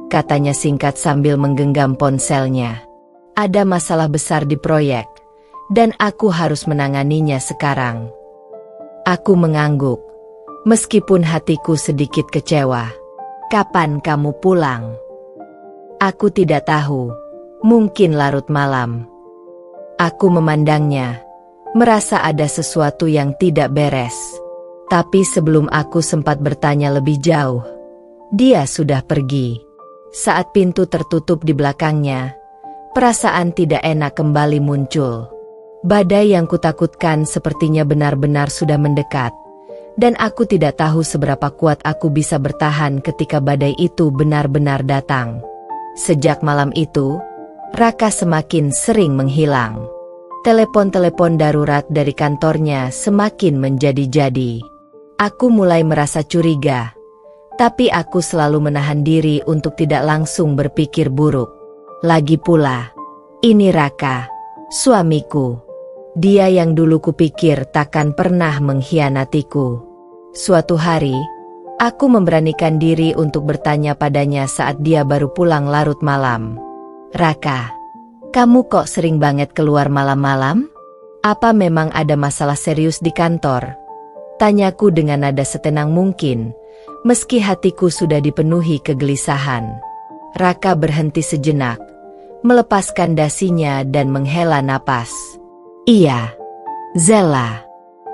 Speaker 1: katanya singkat sambil menggenggam ponselnya. "Ada masalah besar di proyek, dan aku harus menanganinya sekarang." Aku mengangguk, meskipun hatiku sedikit kecewa. "Kapan kamu pulang?" "Aku tidak tahu, mungkin larut malam." Aku memandangnya, merasa ada sesuatu yang tidak beres. Tapi sebelum aku sempat bertanya lebih jauh, dia sudah pergi. Saat pintu tertutup di belakangnya, perasaan tidak enak kembali muncul. Badai yang kutakutkan sepertinya benar-benar sudah mendekat, dan aku tidak tahu seberapa kuat aku bisa bertahan ketika badai itu benar-benar datang. Sejak malam itu, Raka semakin sering menghilang. Telepon-telepon darurat dari kantornya semakin menjadi-jadi. Aku mulai merasa curiga, tapi aku selalu menahan diri untuk tidak langsung berpikir buruk. Lagi pula, ini Raka, suamiku. Dia yang dulu kupikir takkan pernah mengkhianatiku. Suatu hari, aku memberanikan diri untuk bertanya padanya saat dia baru pulang larut malam. "Raka, kamu kok sering banget keluar malam-malam? Apa memang ada masalah serius di kantor?" Tanyaku dengan nada setenang mungkin, meski hatiku sudah dipenuhi kegelisahan. Raka berhenti sejenak, melepaskan dasinya dan menghela napas. "Iya, Zella,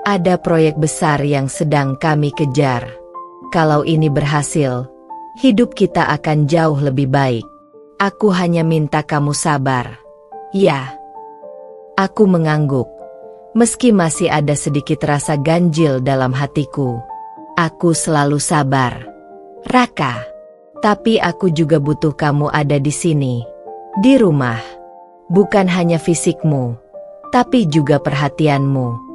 Speaker 1: ada proyek besar yang sedang kami kejar. Kalau ini berhasil, hidup kita akan jauh lebih baik. Aku hanya minta kamu sabar." "Ya." Aku mengangguk, meski masih ada sedikit rasa ganjil dalam hatiku. "Aku selalu sabar, Raka. Tapi aku juga butuh kamu ada di sini, di rumah. Bukan hanya fisikmu, tapi juga perhatianmu."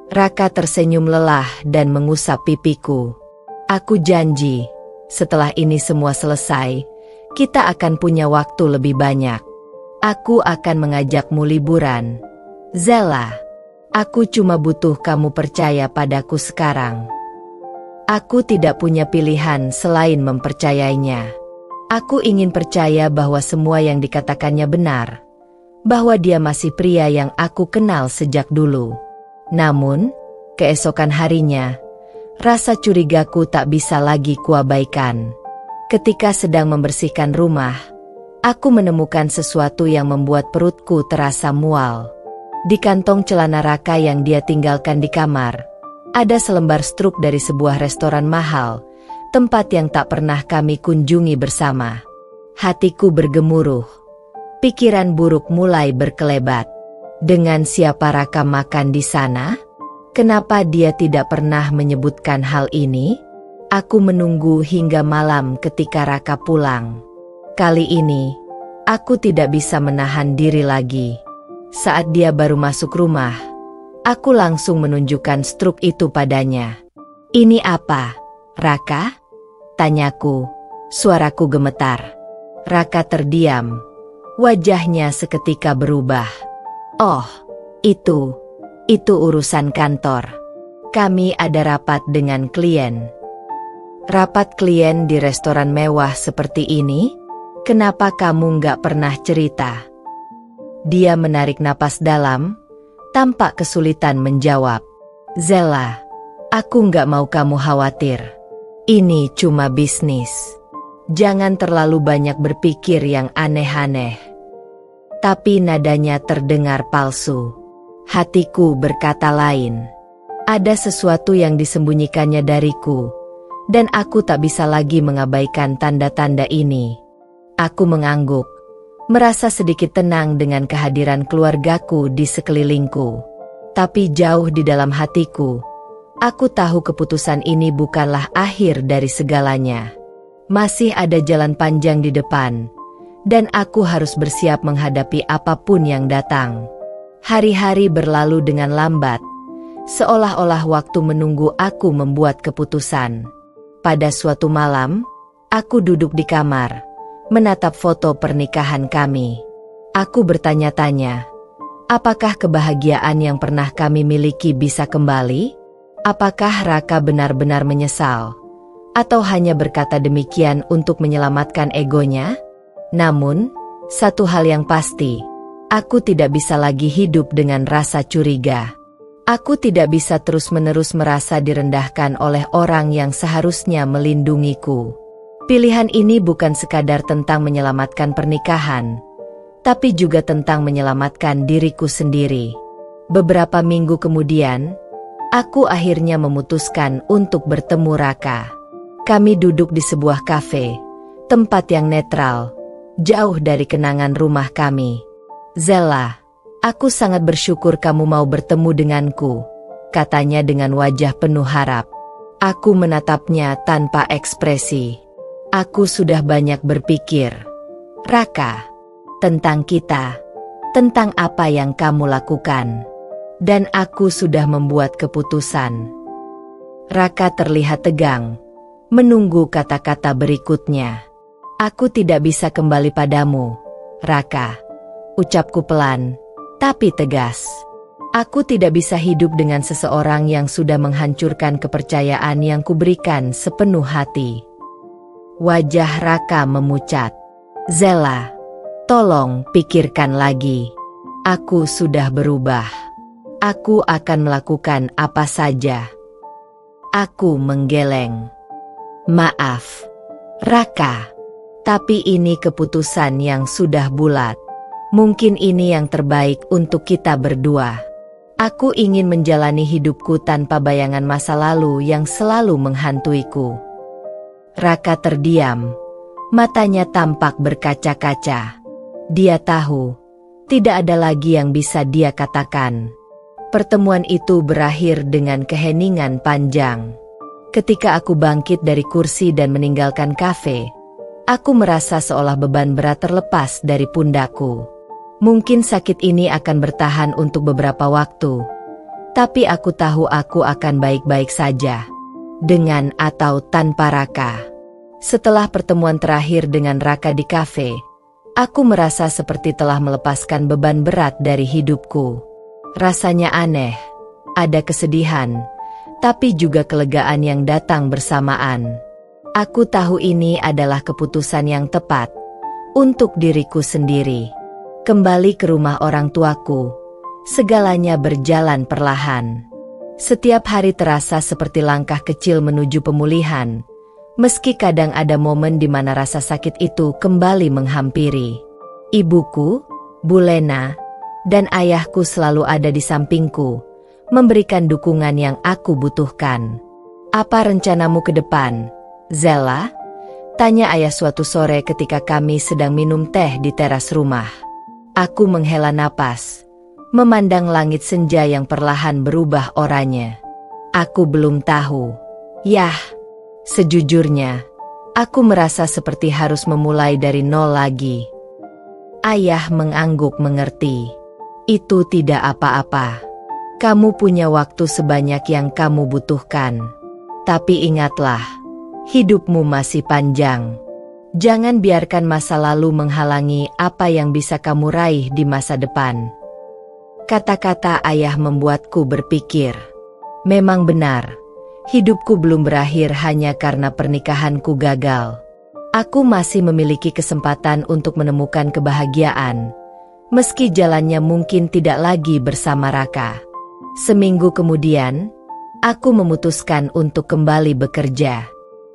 Speaker 1: Raka tersenyum lelah dan mengusap pipiku. "Aku janji, setelah ini semua selesai, kita akan punya waktu lebih banyak. Aku akan mengajakmu liburan, Zella. Aku cuma butuh kamu percaya padaku sekarang." Aku tidak punya pilihan selain mempercayainya. Aku ingin percaya bahwa semua yang dikatakannya benar, bahwa dia masih pria yang aku kenal sejak dulu. Namun, keesokan harinya, rasa curigaku tak bisa lagi kuabaikan. Ketika sedang membersihkan rumah, aku menemukan sesuatu yang membuat perutku terasa mual. Di kantong celana Raka yang dia tinggalkan di kamar, ada selembar struk dari sebuah restoran mahal, tempat yang tak pernah kami kunjungi bersama. Hatiku bergemuruh. Pikiran buruk mulai berkelebat. Dengan siapa Raka makan di sana? Kenapa dia tidak pernah menyebutkan hal ini? Aku menunggu hingga malam ketika Raka pulang. Kali ini, aku tidak bisa menahan diri lagi. Saat dia baru masuk rumah, aku langsung menunjukkan struk itu padanya. "Ini apa, Raka?" tanyaku. Suaraku gemetar. Raka terdiam. Wajahnya seketika berubah. "Oh, itu urusan kantor. Kami ada rapat dengan klien." "Rapat klien di restoran mewah seperti ini? Kenapa kamu nggak pernah cerita?" Dia menarik napas dalam, tampak kesulitan menjawab. "Zella, aku nggak mau kamu khawatir. Ini cuma bisnis. Jangan terlalu banyak berpikir yang aneh-aneh." Tapi nadanya terdengar palsu. Hatiku berkata lain. Ada sesuatu yang disembunyikannya dariku, dan aku tak bisa lagi mengabaikan tanda-tanda ini. Aku mengangguk, merasa sedikit tenang dengan kehadiran keluargaku di sekelilingku. Tapi jauh di dalam hatiku, aku tahu keputusan ini bukanlah akhir dari segalanya. Masih ada jalan panjang di depan, dan aku harus bersiap menghadapi apapun yang datang. Hari-hari berlalu dengan lambat, seolah-olah waktu menunggu aku membuat keputusan. Pada suatu malam, aku duduk di kamar, menatap foto pernikahan kami. Aku bertanya-tanya, apakah kebahagiaan yang pernah kami miliki bisa kembali? Apakah Raka benar-benar menyesal? Atau hanya berkata demikian untuk menyelamatkan egonya? Namun, satu hal yang pasti, aku tidak bisa lagi hidup dengan rasa curiga. Aku tidak bisa terus-menerus merasa direndahkan oleh orang yang seharusnya melindungiku. Pilihan ini bukan sekadar tentang menyelamatkan pernikahan, tapi juga tentang menyelamatkan diriku sendiri. Beberapa minggu kemudian, aku akhirnya memutuskan untuk bertemu Raka. Kami duduk di sebuah kafe, tempat yang netral, jauh dari kenangan rumah kami. "Zella, aku sangat bersyukur kamu mau bertemu denganku," katanya dengan wajah penuh harap. Aku menatapnya tanpa ekspresi. Aku sudah banyak berpikir, Raka, tentang kita, tentang apa yang kamu lakukan. Dan aku sudah membuat keputusan. Raka terlihat tegang, menunggu kata-kata berikutnya. "Aku tidak bisa kembali padamu, Raka," ucapku pelan, tapi tegas. "Aku tidak bisa hidup dengan seseorang yang sudah menghancurkan kepercayaan yang kuberikan sepenuh hati." Wajah Raka memucat. "Zella, tolong pikirkan lagi. Aku sudah berubah. Aku akan melakukan apa saja." Aku menggeleng. "Maaf, Raka, tapi ini keputusan yang sudah bulat. Mungkin ini yang terbaik untuk kita berdua. Aku ingin menjalani hidupku tanpa bayangan masa lalu yang selalu menghantuiku." Raka terdiam, matanya tampak berkaca-kaca. Dia tahu, tidak ada lagi yang bisa dia katakan. Pertemuan itu berakhir dengan keheningan panjang. Ketika aku bangkit dari kursi dan meninggalkan kafe, aku merasa seolah beban berat terlepas dari pundakku. Mungkin sakit ini akan bertahan untuk beberapa waktu, tapi aku tahu aku akan baik-baik saja, dengan atau tanpa Raka. Setelah pertemuan terakhir dengan Raka di kafe, aku merasa seperti telah melepaskan beban berat dari hidupku. Rasanya aneh, ada kesedihan, tapi juga kelegaan yang datang bersamaan. Aku tahu ini adalah keputusan yang tepat untuk diriku sendiri. Kembali ke rumah orang tuaku, segalanya berjalan perlahan. Setiap hari terasa seperti langkah kecil menuju pemulihan, meski kadang ada momen di mana rasa sakit itu kembali menghampiri. Ibuku, Bu Lena, dan ayahku selalu ada di sampingku, memberikan dukungan yang aku butuhkan. "Apa rencanamu ke depan, Zella?" tanya ayah suatu sore ketika kami sedang minum teh di teras rumah. Aku menghela napas, memandang langit senja yang perlahan berubah oranye. Aku belum tahu. Yah, sejujurnya, aku merasa seperti harus memulai dari nol lagi. Ayah mengangguk mengerti. Itu tidak apa-apa. Kamu punya waktu sebanyak yang kamu butuhkan. Tapi ingatlah, hidupmu masih panjang. Jangan biarkan masa lalu menghalangi apa yang bisa kamu raih di masa depan. Kata-kata ayah membuatku berpikir. Memang benar, hidupku belum berakhir hanya karena pernikahanku gagal. Aku masih memiliki kesempatan untuk menemukan kebahagiaan, meski jalannya mungkin tidak lagi bersama Raka. Seminggu kemudian, aku memutuskan untuk kembali bekerja.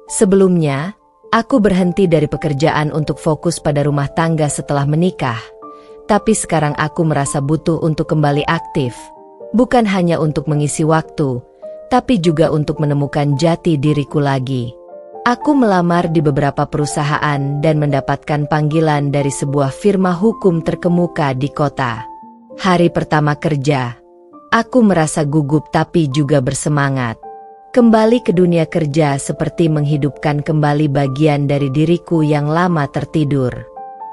Speaker 1: Sebelumnya, aku berhenti dari pekerjaan untuk fokus pada rumah tangga setelah menikah. Tapi sekarang aku merasa butuh untuk kembali aktif. Bukan hanya untuk mengisi waktu, tapi juga untuk menemukan jati diriku lagi. Aku melamar di beberapa perusahaan dan mendapatkan panggilan dari sebuah firma hukum terkemuka di kota. Hari pertama kerja, aku merasa gugup tapi juga bersemangat. Kembali ke dunia kerja seperti menghidupkan kembali bagian dari diriku yang lama tertidur.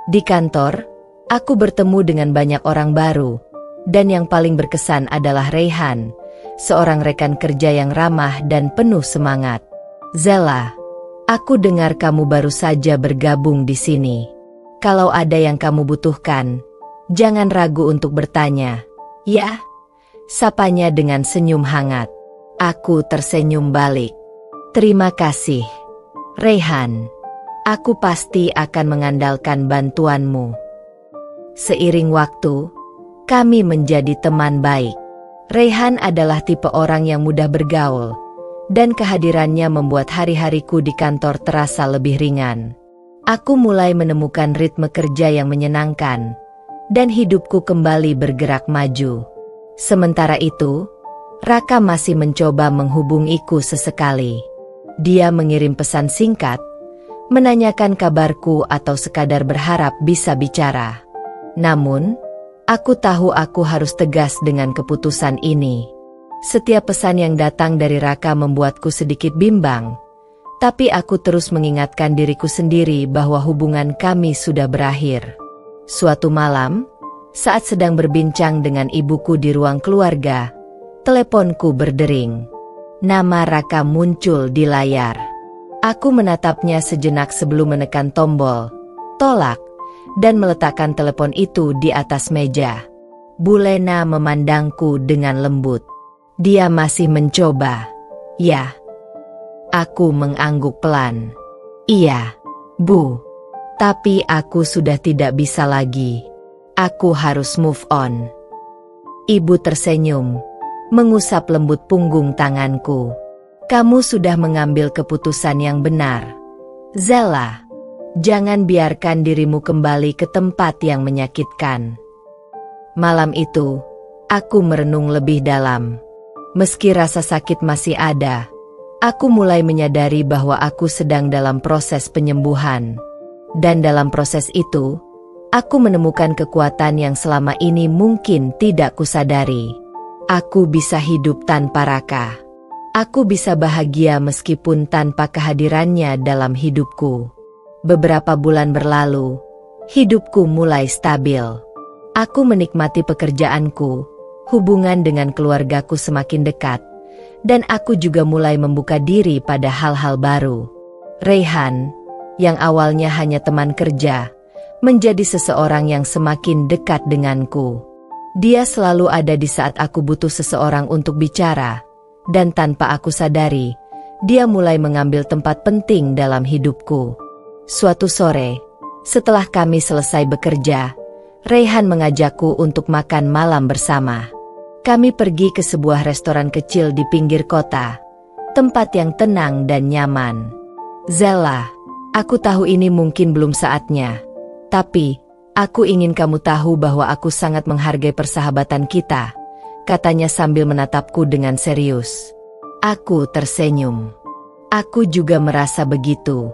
Speaker 1: Di kantor, aku bertemu dengan banyak orang baru, dan yang paling berkesan adalah Raihan, seorang rekan kerja yang ramah dan penuh semangat. Zella, aku dengar kamu baru saja bergabung di sini. Kalau ada yang kamu butuhkan, jangan ragu untuk bertanya. Ya, sapanya dengan senyum hangat. Aku tersenyum balik. Terima kasih, Raihan. Aku pasti akan mengandalkan bantuanmu. Seiring waktu, kami menjadi teman baik. Raihan adalah tipe orang yang mudah bergaul, dan kehadirannya membuat hari-hariku di kantor terasa lebih ringan. Aku mulai menemukan ritme kerja yang menyenangkan, dan hidupku kembali bergerak maju. Sementara itu, Raka masih mencoba menghubungiku sesekali. Dia mengirim pesan singkat, menanyakan kabarku atau sekadar berharap bisa bicara. Namun, aku tahu aku harus tegas dengan keputusan ini. Setiap pesan yang datang dari Raka membuatku sedikit bimbang, tapi aku terus mengingatkan diriku sendiri bahwa hubungan kami sudah berakhir. Suatu malam, saat sedang berbincang dengan ibuku di ruang keluarga, teleponku berdering. Nama Raka muncul di layar. Aku menatapnya sejenak sebelum menekan tombol tolak dan meletakkan telepon itu di atas meja. Bu Lena memandangku dengan lembut. Dia masih mencoba. Ya. Aku mengangguk pelan. Iya, Bu. Tapi aku sudah tidak bisa lagi. Aku harus move on. Ibu tersenyum, mengusap lembut punggung tanganku. Kamu sudah mengambil keputusan yang benar. Zella, jangan biarkan dirimu kembali ke tempat yang menyakitkan. Malam itu, aku merenung lebih dalam. Meski rasa sakit masih ada, aku mulai menyadari bahwa aku sedang dalam proses penyembuhan. Dan dalam proses itu, aku menemukan kekuatan yang selama ini mungkin tidak kusadari. Aku bisa hidup tanpa Raka. Aku bisa bahagia meskipun tanpa kehadirannya dalam hidupku. Beberapa bulan berlalu, hidupku mulai stabil. Aku menikmati pekerjaanku, hubungan dengan keluargaku semakin dekat, dan aku juga mulai membuka diri pada hal-hal baru. Raihan, yang awalnya hanya teman kerja, menjadi seseorang yang semakin dekat denganku. Dia selalu ada di saat aku butuh seseorang untuk bicara, dan tanpa aku sadari, dia mulai mengambil tempat penting dalam hidupku. Suatu sore, setelah kami selesai bekerja, Raihan mengajakku untuk makan malam bersama. Kami pergi ke sebuah restoran kecil di pinggir kota, tempat yang tenang dan nyaman. Zella, aku tahu ini mungkin belum saatnya, tapi aku ingin kamu tahu bahwa aku sangat menghargai persahabatan kita, katanya sambil menatapku dengan serius. Aku tersenyum. Aku juga merasa begitu.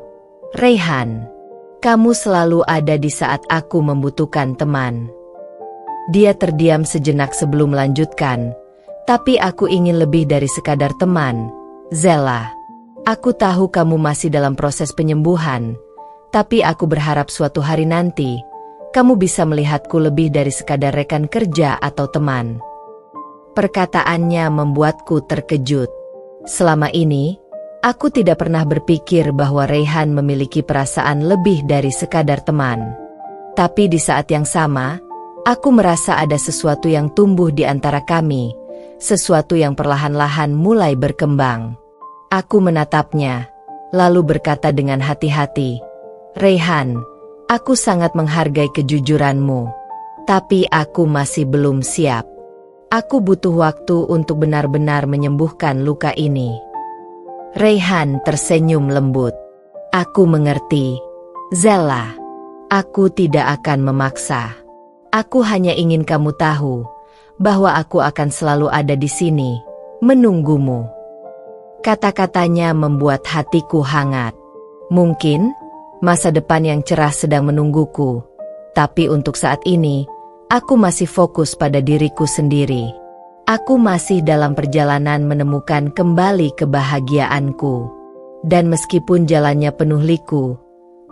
Speaker 1: Raihan, kamu selalu ada di saat aku membutuhkan teman. Dia terdiam sejenak sebelum melanjutkan. Tapi aku ingin lebih dari sekadar teman, Zella. Aku tahu kamu masih dalam proses penyembuhan. Tapi aku berharap suatu hari nanti, kamu bisa melihatku lebih dari sekadar rekan kerja atau teman. Perkataannya membuatku terkejut. Selama ini, aku tidak pernah berpikir bahwa Raihan memiliki perasaan lebih dari sekadar teman. Tapi di saat yang sama, aku merasa ada sesuatu yang tumbuh di antara kami, sesuatu yang perlahan-lahan mulai berkembang. Aku menatapnya, lalu berkata dengan hati-hati, "Raihan, aku sangat menghargai kejujuranmu. Tapi aku masih belum siap. Aku butuh waktu untuk benar-benar menyembuhkan luka ini." Raihan tersenyum lembut. "Aku mengerti, Zella. Aku tidak akan memaksa. Aku hanya ingin kamu tahu bahwa aku akan selalu ada di sini, menunggumu." Kata-katanya membuat hatiku hangat. Mungkin masa depan yang cerah sedang menungguku, tapi untuk saat ini, aku masih fokus pada diriku sendiri. Aku masih dalam perjalanan menemukan kembali kebahagiaanku. Dan meskipun jalannya penuh liku,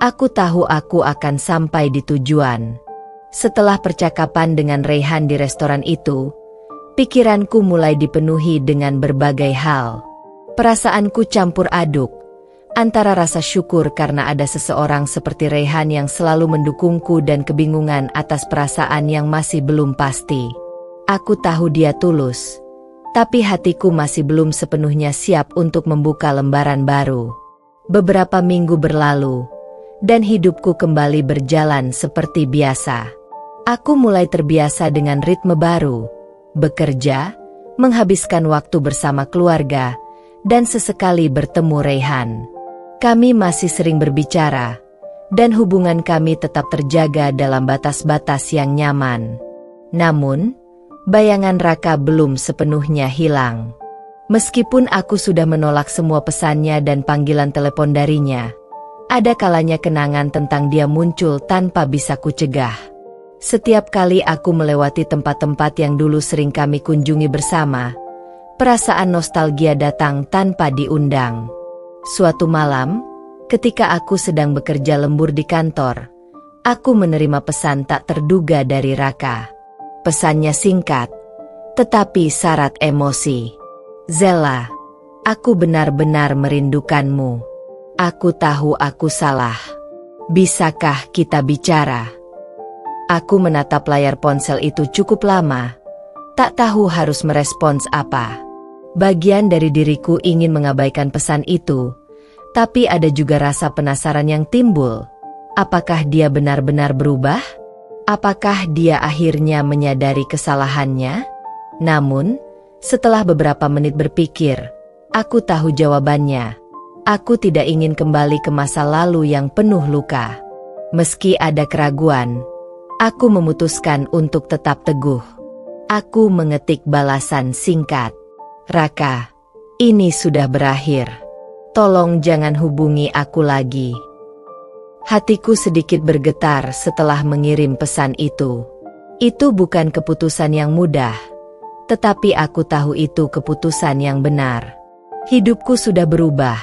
Speaker 1: aku tahu aku akan sampai di tujuan. Setelah percakapan dengan Raihan di restoran itu, pikiranku mulai dipenuhi dengan berbagai hal. Perasaanku campur aduk, antara rasa syukur karena ada seseorang seperti Raihan yang selalu mendukungku dan kebingungan atas perasaan yang masih belum pasti. Aku tahu dia tulus, tapi hatiku masih belum sepenuhnya siap untuk membuka lembaran baru. Beberapa minggu berlalu, dan hidupku kembali berjalan seperti biasa. Aku mulai terbiasa dengan ritme baru, bekerja, menghabiskan waktu bersama keluarga, dan sesekali bertemu Raihan. Kami masih sering berbicara, dan hubungan kami tetap terjaga dalam batas-batas yang nyaman. Namun, bayangan Raka belum sepenuhnya hilang. Meskipun aku sudah menolak semua pesannya dan panggilan telepon darinya, ada kalanya kenangan tentang dia muncul tanpa bisa kucegah. Setiap kali aku melewati tempat-tempat yang dulu sering kami kunjungi bersama, perasaan nostalgia datang tanpa diundang. Suatu malam, ketika aku sedang bekerja lembur di kantor, aku menerima pesan tak terduga dari Raka. Pesannya singkat, tetapi syarat emosi. "Zella, aku benar-benar merindukanmu. Aku tahu aku salah. Bisakah kita bicara?" Aku menatap layar ponsel itu cukup lama, tak tahu harus merespons apa. Bagian dari diriku ingin mengabaikan pesan itu, tapi ada juga rasa penasaran yang timbul. Apakah dia benar-benar berubah? Apakah dia akhirnya menyadari kesalahannya? Namun, setelah beberapa menit berpikir, aku tahu jawabannya. Aku tidak ingin kembali ke masa lalu yang penuh luka. Meski ada keraguan, aku memutuskan untuk tetap teguh. Aku mengetik balasan singkat. "Raka, ini sudah berakhir. Tolong jangan hubungi aku lagi." Hatiku sedikit bergetar setelah mengirim pesan itu. Itu bukan keputusan yang mudah, tetapi aku tahu itu keputusan yang benar. Hidupku sudah berubah,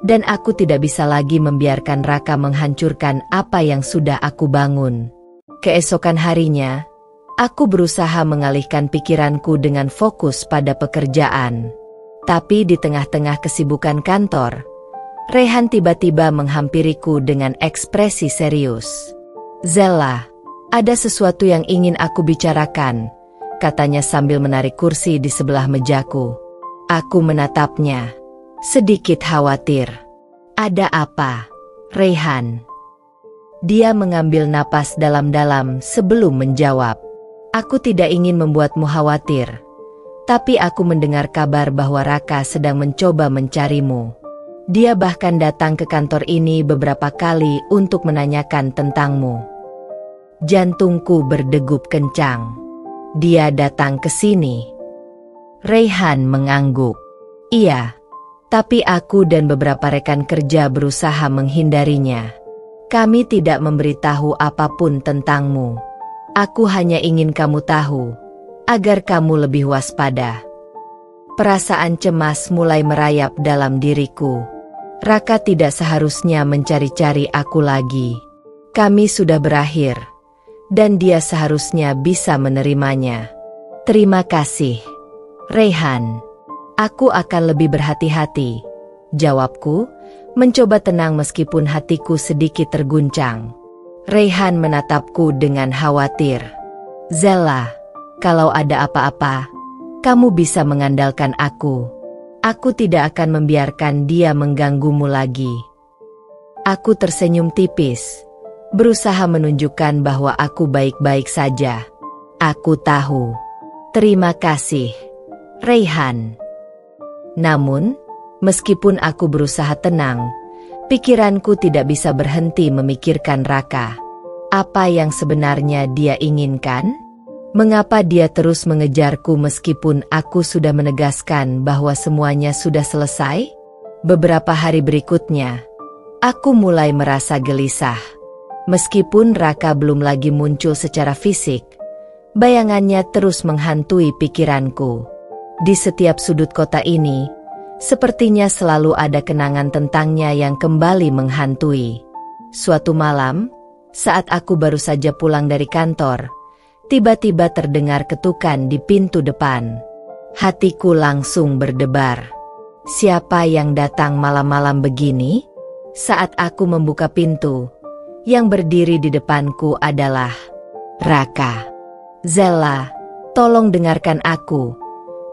Speaker 1: dan aku tidak bisa lagi membiarkan Raka menghancurkan apa yang sudah aku bangun. Keesokan harinya, aku berusaha mengalihkan pikiranku dengan fokus pada pekerjaan. Tapi di tengah-tengah kesibukan kantor, Raihan tiba-tiba menghampiriku dengan ekspresi serius. "Zella, ada sesuatu yang ingin aku bicarakan," katanya sambil menarik kursi di sebelah mejaku. Aku menatapnya, sedikit khawatir. "Ada apa, Raihan?" Dia mengambil napas dalam-dalam sebelum menjawab. "Aku tidak ingin membuatmu khawatir, tapi aku mendengar kabar bahwa Raka sedang mencoba mencarimu. Dia bahkan datang ke kantor ini beberapa kali untuk menanyakan tentangmu." Jantungku berdegup kencang. "Dia datang ke sini?" Raihan mengangguk. "Iya, tapi aku dan beberapa rekan kerja berusaha menghindarinya. Kami tidak memberitahu apapun tentangmu. Aku hanya ingin kamu tahu, agar kamu lebih waspada. Perasaan cemas mulai merayap dalam diriku. Raka tidak seharusnya mencari-cari aku lagi. Kami sudah berakhir, dan dia seharusnya bisa menerimanya. Terima kasih, Raihan. Aku akan lebih berhati-hati, jawabku, mencoba tenang meskipun hatiku sedikit terguncang. Raihan menatapku dengan khawatir. Zella, kalau ada apa-apa, kamu bisa mengandalkan aku. Aku tidak akan membiarkan dia mengganggumu lagi. Aku tersenyum tipis, berusaha menunjukkan bahwa aku baik-baik saja. Aku tahu. Terima kasih, Raihan. Namun, meskipun aku berusaha tenang, pikiranku tidak bisa berhenti memikirkan Raka. Apa yang sebenarnya dia inginkan? Mengapa dia terus mengejarku meskipun aku sudah menegaskan bahwa semuanya sudah selesai? Beberapa hari berikutnya, aku mulai merasa gelisah. Meskipun Raka belum lagi muncul secara fisik, bayangannya terus menghantui pikiranku. Di setiap sudut kota ini, sepertinya selalu ada kenangan tentangnya yang kembali menghantui. Suatu malam, saat aku baru saja pulang dari kantor, tiba-tiba terdengar ketukan di pintu depan. Hatiku langsung berdebar. Siapa yang datang malam-malam begini? Saat aku membuka pintu, yang berdiri di depanku adalah Raka. Zella, tolong dengarkan aku,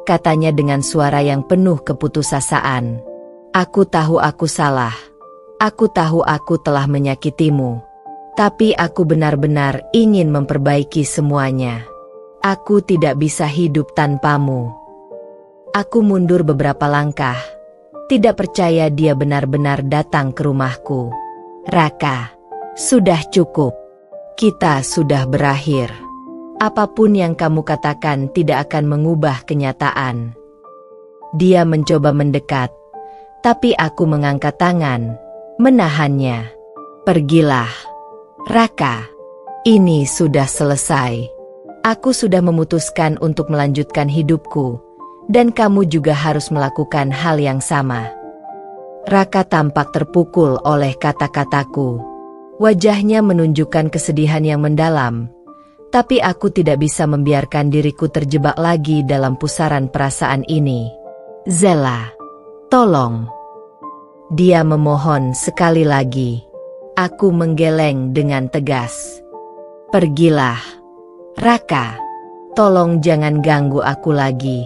Speaker 1: katanya dengan suara yang penuh keputusasaan. Aku tahu aku salah. Aku tahu aku telah menyakitimu. Tapi aku benar-benar ingin memperbaiki semuanya. Aku tidak bisa hidup tanpamu. Aku mundur beberapa langkah. Tidak percaya dia benar-benar datang ke rumahku. Raka, sudah cukup. Kita sudah berakhir. Apapun yang kamu katakan tidak akan mengubah kenyataan. Dia mencoba mendekat, tapi aku mengangkat tangan, menahannya. Pergilah, Raka. Ini sudah selesai. Aku sudah memutuskan untuk melanjutkan hidupku, dan kamu juga harus melakukan hal yang sama. Raka tampak terpukul oleh kata-kataku. Wajahnya menunjukkan kesedihan yang mendalam. Tapi aku tidak bisa membiarkan diriku terjebak lagi dalam pusaran perasaan ini. Zella, tolong. Dia memohon sekali lagi. Aku menggeleng dengan tegas. Pergilah, Raka. Tolong jangan ganggu aku lagi.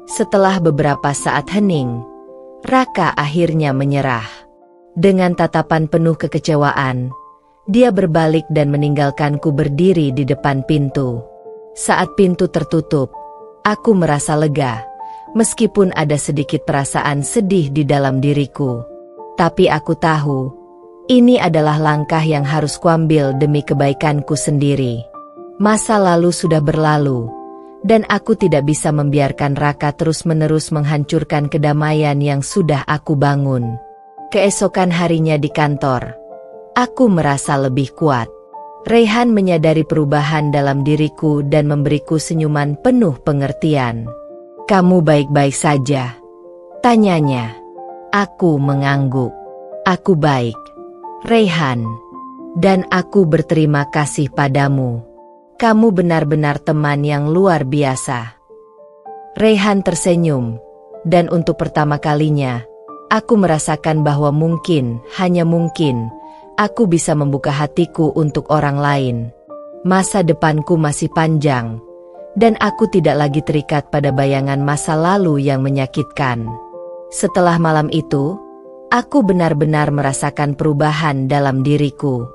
Speaker 1: Setelah beberapa saat hening, Raka akhirnya menyerah. Dengan tatapan penuh kekecewaan, dia berbalik dan meninggalkanku berdiri di depan pintu. Saat pintu tertutup, aku merasa lega, meskipun ada sedikit perasaan sedih di dalam diriku. Tapi aku tahu, ini adalah langkah yang harus kuambil demi kebaikanku sendiri. Masa lalu sudah berlalu, dan aku tidak bisa membiarkan Raka terus-menerus menghancurkan kedamaian yang sudah aku bangun. Keesokan harinya di kantor, aku merasa lebih kuat. Raihan menyadari perubahan dalam diriku dan memberiku senyuman penuh pengertian. Kamu baik-baik saja? Tanyanya. Aku mengangguk. Aku baik, Raihan. Dan aku berterima kasih padamu. Kamu benar-benar teman yang luar biasa. Raihan tersenyum. Dan untuk pertama kalinya, aku merasakan bahwa mungkin, hanya mungkin, aku bisa membuka hatiku untuk orang lain. Masa depanku masih panjang, dan aku tidak lagi terikat pada bayangan masa lalu yang menyakitkan. Setelah malam itu, aku benar-benar merasakan perubahan dalam diriku.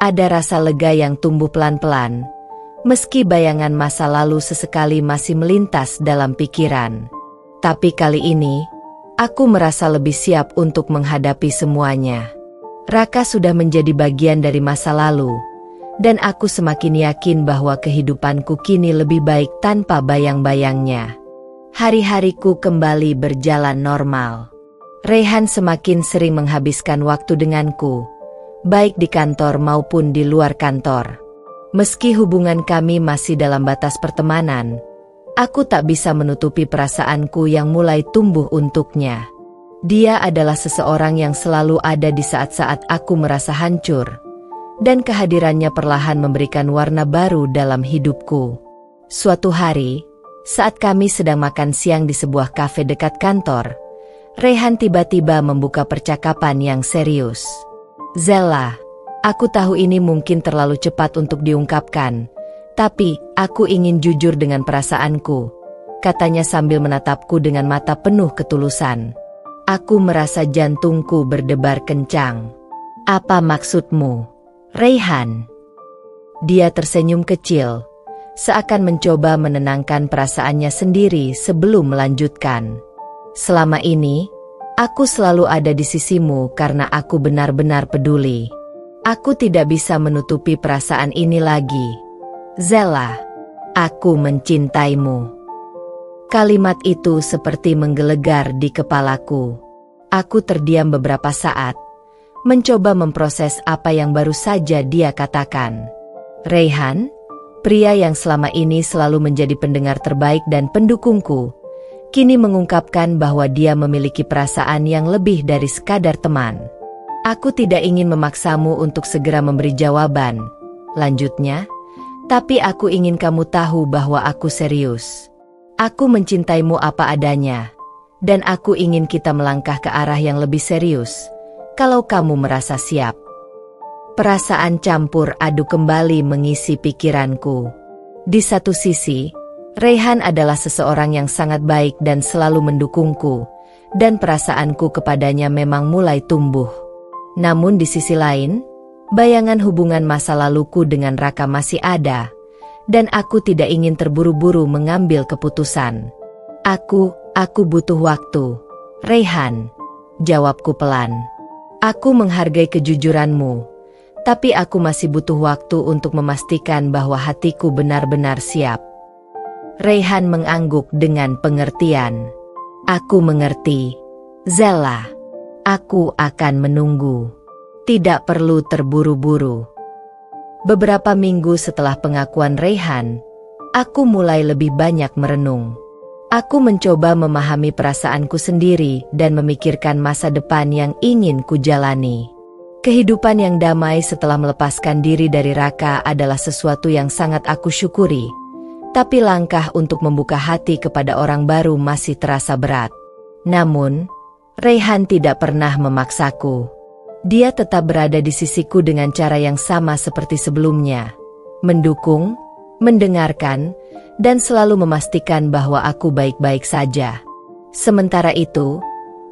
Speaker 1: Ada rasa lega yang tumbuh pelan-pelan, meski bayangan masa lalu sesekali masih melintas dalam pikiran. Tapi kali ini, aku merasa lebih siap untuk menghadapi semuanya. Raka sudah menjadi bagian dari masa lalu, dan aku semakin yakin bahwa kehidupanku kini lebih baik tanpa bayang-bayangnya. Hari-hariku kembali berjalan normal. Raihan semakin sering menghabiskan waktu denganku, baik di kantor maupun di luar kantor. Meski hubungan kami masih dalam batas pertemanan, aku tak bisa menutupi perasaanku yang mulai tumbuh untuknya. Dia adalah seseorang yang selalu ada di saat-saat aku merasa hancur, dan kehadirannya perlahan memberikan warna baru dalam hidupku. Suatu hari, saat kami sedang makan siang di sebuah kafe dekat kantor, Raihan tiba-tiba membuka percakapan yang serius. "Zella, aku tahu ini mungkin terlalu cepat untuk diungkapkan, tapi aku ingin jujur dengan perasaanku," katanya sambil menatapku dengan mata penuh ketulusan. Aku merasa jantungku berdebar kencang. "Apa maksudmu, Raihan?" Dia tersenyum kecil, seakan mencoba menenangkan perasaannya sendiri sebelum melanjutkan. "Selama ini, aku selalu ada di sisimu karena aku benar-benar peduli. Aku tidak bisa menutupi perasaan ini lagi. Zella, aku mencintaimu." Kalimat itu seperti menggelegar di kepalaku. Aku terdiam beberapa saat, mencoba memproses apa yang baru saja dia katakan. Raihan, pria yang selama ini selalu menjadi pendengar terbaik dan pendukungku, kini mengungkapkan bahwa dia memiliki perasaan yang lebih dari sekadar teman. "Aku tidak ingin memaksamu untuk segera memberi jawaban," lanjutnya, "tapi aku ingin kamu tahu bahwa aku serius. Aku mencintaimu apa adanya, dan aku ingin kita melangkah ke arah yang lebih serius, kalau kamu merasa siap." Perasaan campur aduk kembali mengisi pikiranku. Di satu sisi, Raihan adalah seseorang yang sangat baik dan selalu mendukungku, dan perasaanku kepadanya memang mulai tumbuh. Namun di sisi lain, bayangan hubungan masa laluku dengan Raka masih ada, dan aku tidak ingin terburu-buru mengambil keputusan. Aku butuh waktu, Raihan," jawabku pelan. "Aku menghargai kejujuranmu, tapi aku masih butuh waktu untuk memastikan bahwa hatiku benar-benar siap." Raihan mengangguk dengan pengertian. "Aku mengerti, Zella. Aku akan menunggu. Tidak perlu terburu-buru." Beberapa minggu setelah pengakuan Raihan, aku mulai lebih banyak merenung. Aku mencoba memahami perasaanku sendiri dan memikirkan masa depan yang ingin kujalani. Kehidupan yang damai setelah melepaskan diri dari Raka adalah sesuatu yang sangat aku syukuri, tapi langkah untuk membuka hati kepada orang baru masih terasa berat. Namun, Raihan tidak pernah memaksaku. Dia tetap berada di sisiku dengan cara yang sama seperti sebelumnya, mendukung, mendengarkan, dan selalu memastikan bahwa aku baik-baik saja. Sementara itu,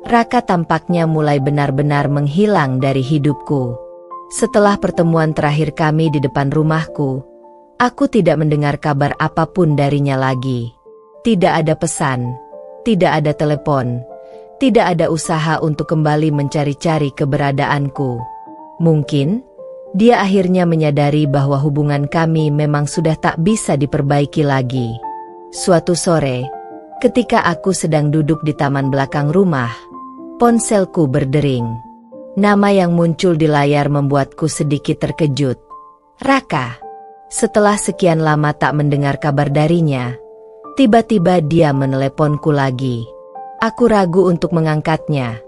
Speaker 1: Raka tampaknya mulai benar-benar menghilang dari hidupku. Setelah pertemuan terakhir kami di depan rumahku, aku tidak mendengar kabar apapun darinya lagi. Tidak ada pesan, tidak ada telepon, tidak ada usaha untuk kembali mencari-cari keberadaanku. Mungkin, dia akhirnya menyadari bahwa hubungan kami memang sudah tak bisa diperbaiki lagi. Suatu sore, ketika aku sedang duduk di taman belakang rumah, ponselku berdering. Nama yang muncul di layar membuatku sedikit terkejut. Raka. Setelah sekian lama tak mendengar kabar darinya, tiba-tiba dia meneleponku lagi. Aku ragu untuk mengangkatnya,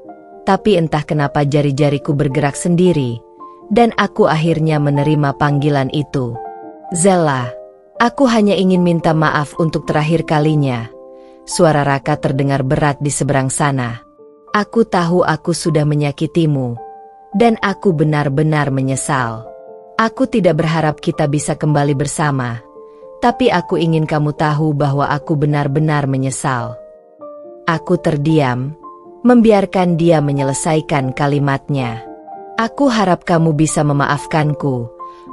Speaker 1: tapi entah kenapa jari-jariku bergerak sendiri, dan aku akhirnya menerima panggilan itu. "Zella, aku hanya ingin minta maaf untuk terakhir kalinya." Suara Raka terdengar berat di seberang sana. "Aku tahu aku sudah menyakitimu, dan aku benar-benar menyesal. Aku tidak berharap kita bisa kembali bersama, tapi aku ingin kamu tahu bahwa aku benar-benar menyesal." Aku terdiam, membiarkan dia menyelesaikan kalimatnya. "Aku harap kamu bisa memaafkanku,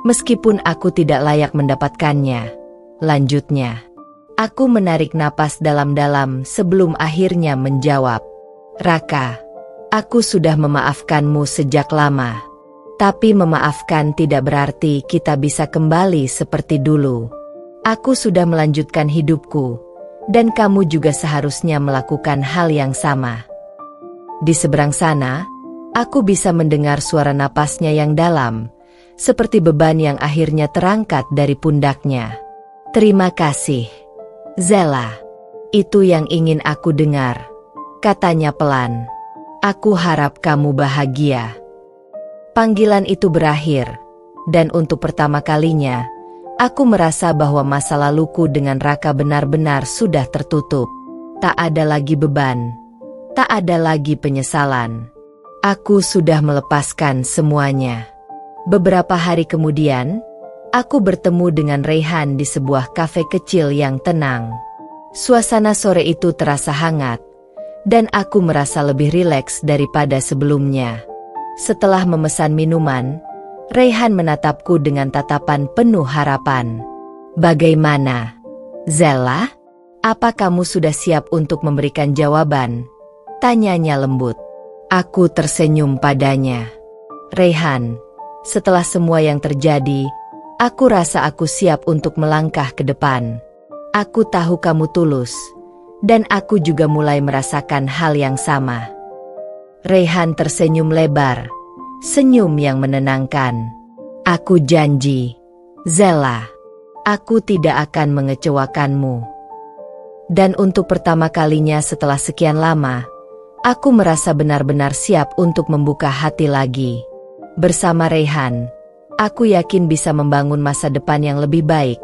Speaker 1: meskipun aku tidak layak mendapatkannya," lanjutnya. Aku menarik napas dalam-dalam sebelum akhirnya menjawab. "Raka, aku sudah memaafkanmu sejak lama. Tapi memaafkan tidak berarti kita bisa kembali seperti dulu. Aku sudah melanjutkan hidupku, dan kamu juga seharusnya melakukan hal yang sama." Di seberang sana, aku bisa mendengar suara napasnya yang dalam, seperti beban yang akhirnya terangkat dari pundaknya. "Terima kasih, Zella. Itu yang ingin aku dengar," katanya pelan. "Aku harap kamu bahagia." Panggilan itu berakhir, dan untuk pertama kalinya, aku merasa bahwa masa laluku dengan Raka benar-benar sudah tertutup. Tak ada lagi beban, tak ada lagi penyesalan. Aku sudah melepaskan semuanya. Beberapa hari kemudian, aku bertemu dengan Raihan di sebuah kafe kecil yang tenang. Suasana sore itu terasa hangat, dan aku merasa lebih rileks daripada sebelumnya. Setelah memesan minuman, Raihan menatapku dengan tatapan penuh harapan. "Bagaimana, Zella? Apa kamu sudah siap untuk memberikan jawaban?" tanyanya lembut. Aku tersenyum padanya. "Raihan, setelah semua yang terjadi, aku rasa aku siap untuk melangkah ke depan. Aku tahu kamu tulus, dan aku juga mulai merasakan hal yang sama." Raihan tersenyum lebar, senyum yang menenangkan. "Aku janji, Zella, aku tidak akan mengecewakanmu." Dan untuk pertama kalinya setelah sekian lama, aku merasa benar-benar siap untuk membuka hati lagi. Bersama Raihan, aku yakin bisa membangun masa depan yang lebih baik,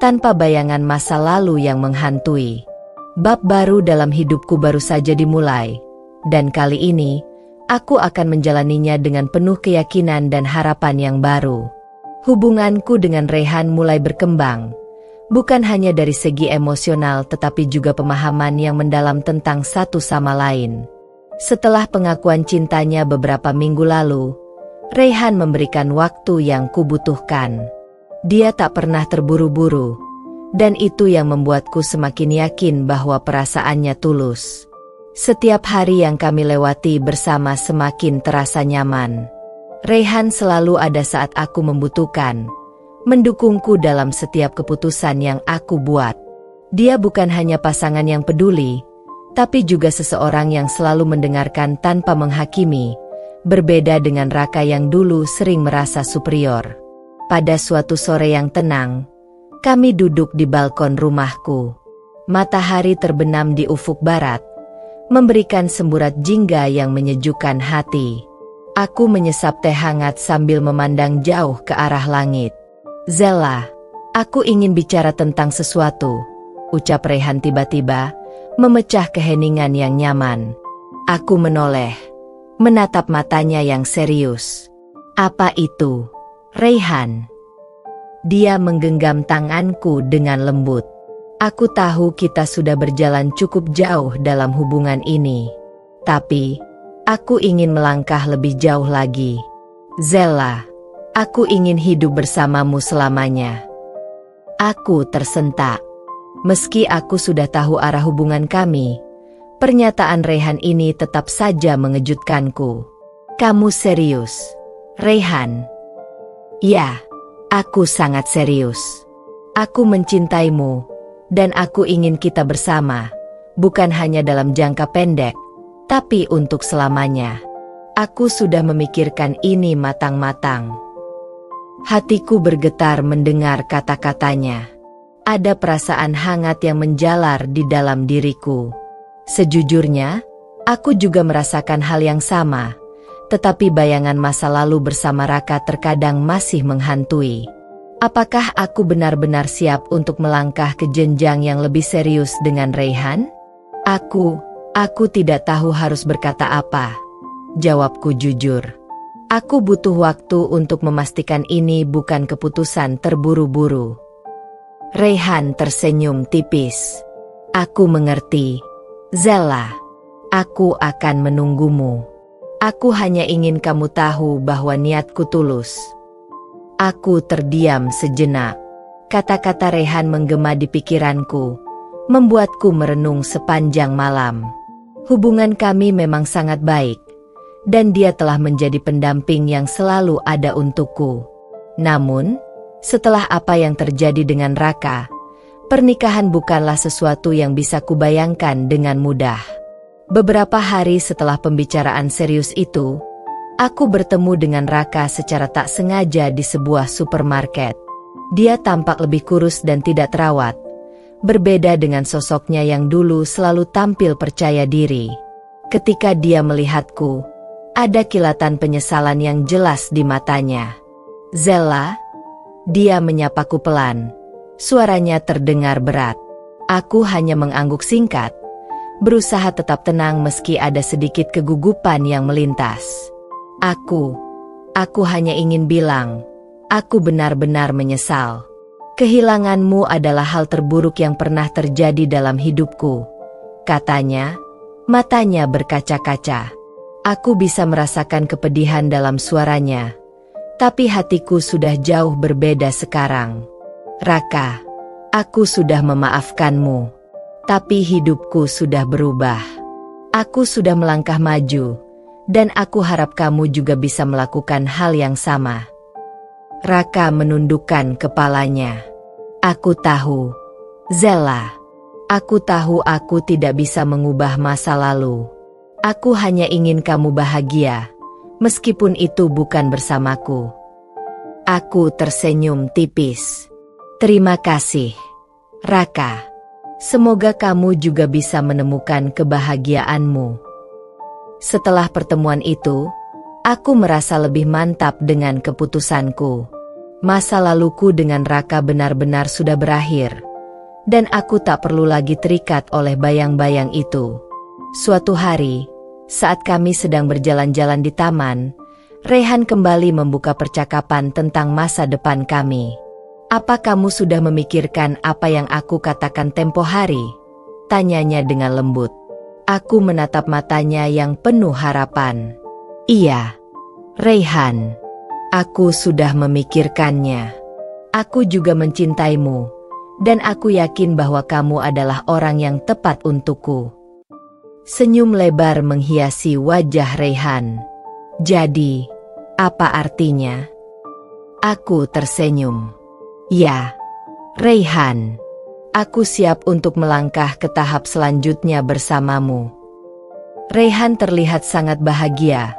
Speaker 1: tanpa bayangan masa lalu yang menghantui. Bab baru dalam hidupku baru saja dimulai, dan kali ini, aku akan menjalaninya dengan penuh keyakinan dan harapan yang baru. Hubunganku dengan Raihan mulai berkembang, bukan hanya dari segi emosional tetapi juga pemahaman yang mendalam tentang satu sama lain. Setelah pengakuan cintanya beberapa minggu lalu, Raihan memberikan waktu yang kubutuhkan. Dia tak pernah terburu-buru, dan itu yang membuatku semakin yakin bahwa perasaannya tulus. Setiap hari yang kami lewati bersama semakin terasa nyaman. Raihan selalu ada saat aku membutuhkan, mendukungku dalam setiap keputusan yang aku buat. Dia bukan hanya pasangan yang peduli, tapi juga seseorang yang selalu mendengarkan tanpa menghakimi, berbeda dengan Raka yang dulu sering merasa superior. Pada suatu sore yang tenang, kami duduk di balkon rumahku. Matahari terbenam di ufuk barat, memberikan semburat jingga yang menyejukkan hati. Aku menyesap teh hangat sambil memandang jauh ke arah langit. "Zella, aku ingin bicara tentang sesuatu," ucap Raihan tiba-tiba, memecah keheningan yang nyaman. Aku menoleh, menatap matanya yang serius. "Apa itu, Raihan?" Dia menggenggam tanganku dengan lembut. "Aku tahu kita sudah berjalan cukup jauh dalam hubungan ini. Tapi, aku ingin melangkah lebih jauh lagi. Zella, aku ingin hidup bersamamu selamanya." Aku tersentak. Meski aku sudah tahu arah hubungan kami, pernyataan Raihan ini tetap saja mengejutkanku. "Kamu serius, Raihan?" "Ya, aku sangat serius. Aku mencintaimu, dan aku ingin kita bersama, bukan hanya dalam jangka pendek, tapi untuk selamanya. Aku sudah memikirkan ini matang-matang." Hatiku bergetar mendengar kata-katanya. Ada perasaan hangat yang menjalar di dalam diriku. Sejujurnya, aku juga merasakan hal yang sama, tetapi bayangan masa lalu bersama Raka terkadang masih menghantui. Apakah aku benar-benar siap untuk melangkah ke jenjang yang lebih serius dengan Raihan? Aku tidak tahu harus berkata apa. Jawabku jujur. Aku butuh waktu untuk memastikan ini bukan keputusan terburu-buru. Raihan tersenyum tipis. "Aku mengerti, Zella. Aku akan menunggumu. Aku hanya ingin kamu tahu bahwa niatku tulus." Aku terdiam sejenak. Kata-kata Raihan menggema di pikiranku, membuatku merenung sepanjang malam. Hubungan kami memang sangat baik, dan dia telah menjadi pendamping yang selalu ada untukku. Namun, setelah apa yang terjadi dengan Raka, pernikahan bukanlah sesuatu yang bisa kubayangkan dengan mudah. Beberapa hari setelah pembicaraan serius itu, Aku bertemu dengan Raka secara tak sengaja di sebuah supermarket. Dia tampak lebih kurus dan tidak terawat, berbeda dengan sosoknya yang dulu selalu tampil percaya diri. Ketika dia melihatku, ada kilatan penyesalan yang jelas di matanya. "Zella?" Dia menyapaku pelan. Suaranya terdengar berat. Aku hanya mengangguk singkat, berusaha tetap tenang meski ada sedikit kegugupan yang melintas. Aku hanya ingin bilang, aku benar-benar menyesal. Kehilanganmu adalah hal terburuk yang pernah terjadi dalam hidupku, katanya, matanya berkaca-kaca. Aku bisa merasakan kepedihan dalam suaranya, tapi hatiku sudah jauh berbeda sekarang. Raka, aku sudah memaafkanmu, tapi hidupku sudah berubah. Aku sudah melangkah maju, dan aku harap kamu juga bisa melakukan hal yang sama. Raka menundukkan kepalanya. Aku tahu, Zella. Aku tahu aku tidak bisa mengubah masa lalu. Aku hanya ingin kamu bahagia, meskipun itu bukan bersamaku. Aku tersenyum tipis. Terima kasih, Raka. Semoga kamu juga bisa menemukan kebahagiaanmu. Setelah pertemuan itu, aku merasa lebih mantap dengan keputusanku. Masa laluku dengan Raka benar-benar sudah berakhir, dan aku tak perlu lagi terikat oleh bayang-bayang itu. Suatu hari, saat kami sedang berjalan-jalan di taman, Rehan kembali membuka percakapan tentang masa depan kami. "Apa kamu sudah memikirkan apa yang aku katakan tempo hari?" tanyanya dengan lembut. Aku menatap matanya yang penuh harapan. "Iya, Rehan. Aku sudah memikirkannya. Aku juga mencintaimu, dan aku yakin bahwa kamu adalah orang yang tepat untukku." Senyum lebar menghiasi wajah Rehan. "Jadi, apa artinya?" Aku tersenyum. "Ya, Rehan. Aku siap untuk melangkah ke tahap selanjutnya bersamamu." Rehan terlihat sangat bahagia,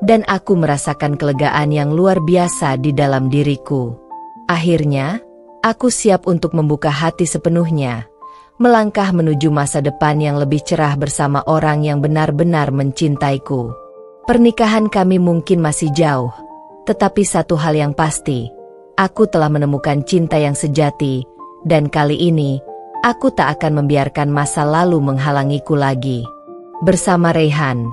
Speaker 1: dan aku merasakan kelegaan yang luar biasa di dalam diriku. Akhirnya, aku siap untuk membuka hati sepenuhnya, melangkah menuju masa depan yang lebih cerah bersama orang yang benar-benar mencintaiku. Pernikahan kami mungkin masih jauh, tetapi satu hal yang pasti, aku telah menemukan cinta yang sejati, dan kali ini, aku tak akan membiarkan masa lalu menghalangiku lagi. Bersama Rehan,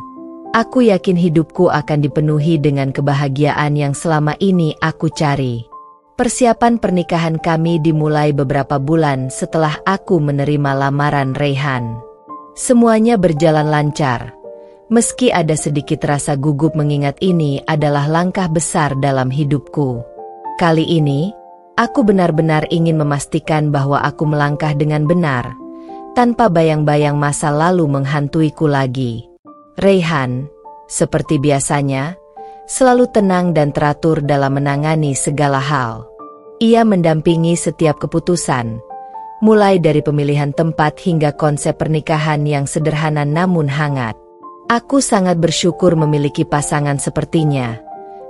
Speaker 1: aku yakin hidupku akan dipenuhi dengan kebahagiaan yang selama ini aku cari. Persiapan pernikahan kami dimulai beberapa bulan setelah aku menerima lamaran Rehan. Semuanya berjalan lancar, meski ada sedikit rasa gugup mengingat ini adalah langkah besar dalam hidupku. Kali ini, aku benar-benar ingin memastikan bahwa aku melangkah dengan benar, tanpa bayang-bayang masa lalu menghantuiku lagi. Rehan, seperti biasanya, selalu tenang dan teratur dalam menangani segala hal. Ia mendampingi setiap keputusan, mulai dari pemilihan tempat hingga konsep pernikahan yang sederhana namun hangat. Aku sangat bersyukur memiliki pasangan sepertinya,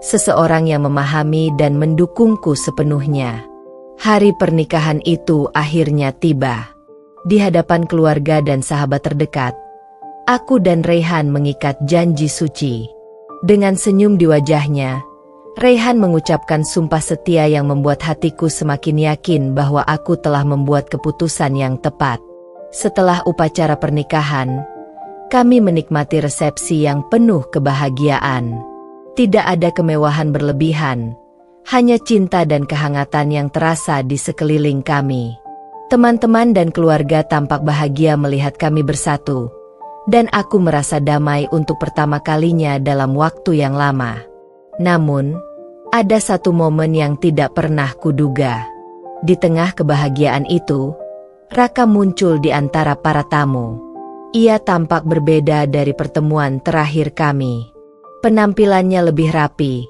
Speaker 1: seseorang yang memahami dan mendukungku sepenuhnya. Hari pernikahan itu akhirnya tiba. Di hadapan keluarga dan sahabat terdekat, aku dan Rehan mengikat janji suci. Dengan senyum di wajahnya, Rehan mengucapkan sumpah setia yang membuat hatiku semakin yakin bahwa aku telah membuat keputusan yang tepat. Setelah upacara pernikahan, kami menikmati resepsi yang penuh kebahagiaan. Tidak ada kemewahan berlebihan, hanya cinta dan kehangatan yang terasa di sekeliling kami. Teman-teman dan keluarga tampak bahagia melihat kami bersatu, dan aku merasa damai untuk pertama kalinya dalam waktu yang lama. Namun, ada satu momen yang tidak pernah kuduga. Di tengah kebahagiaan itu, Raka muncul di antara para tamu. Ia tampak berbeda dari pertemuan terakhir kami. Penampilannya lebih rapi,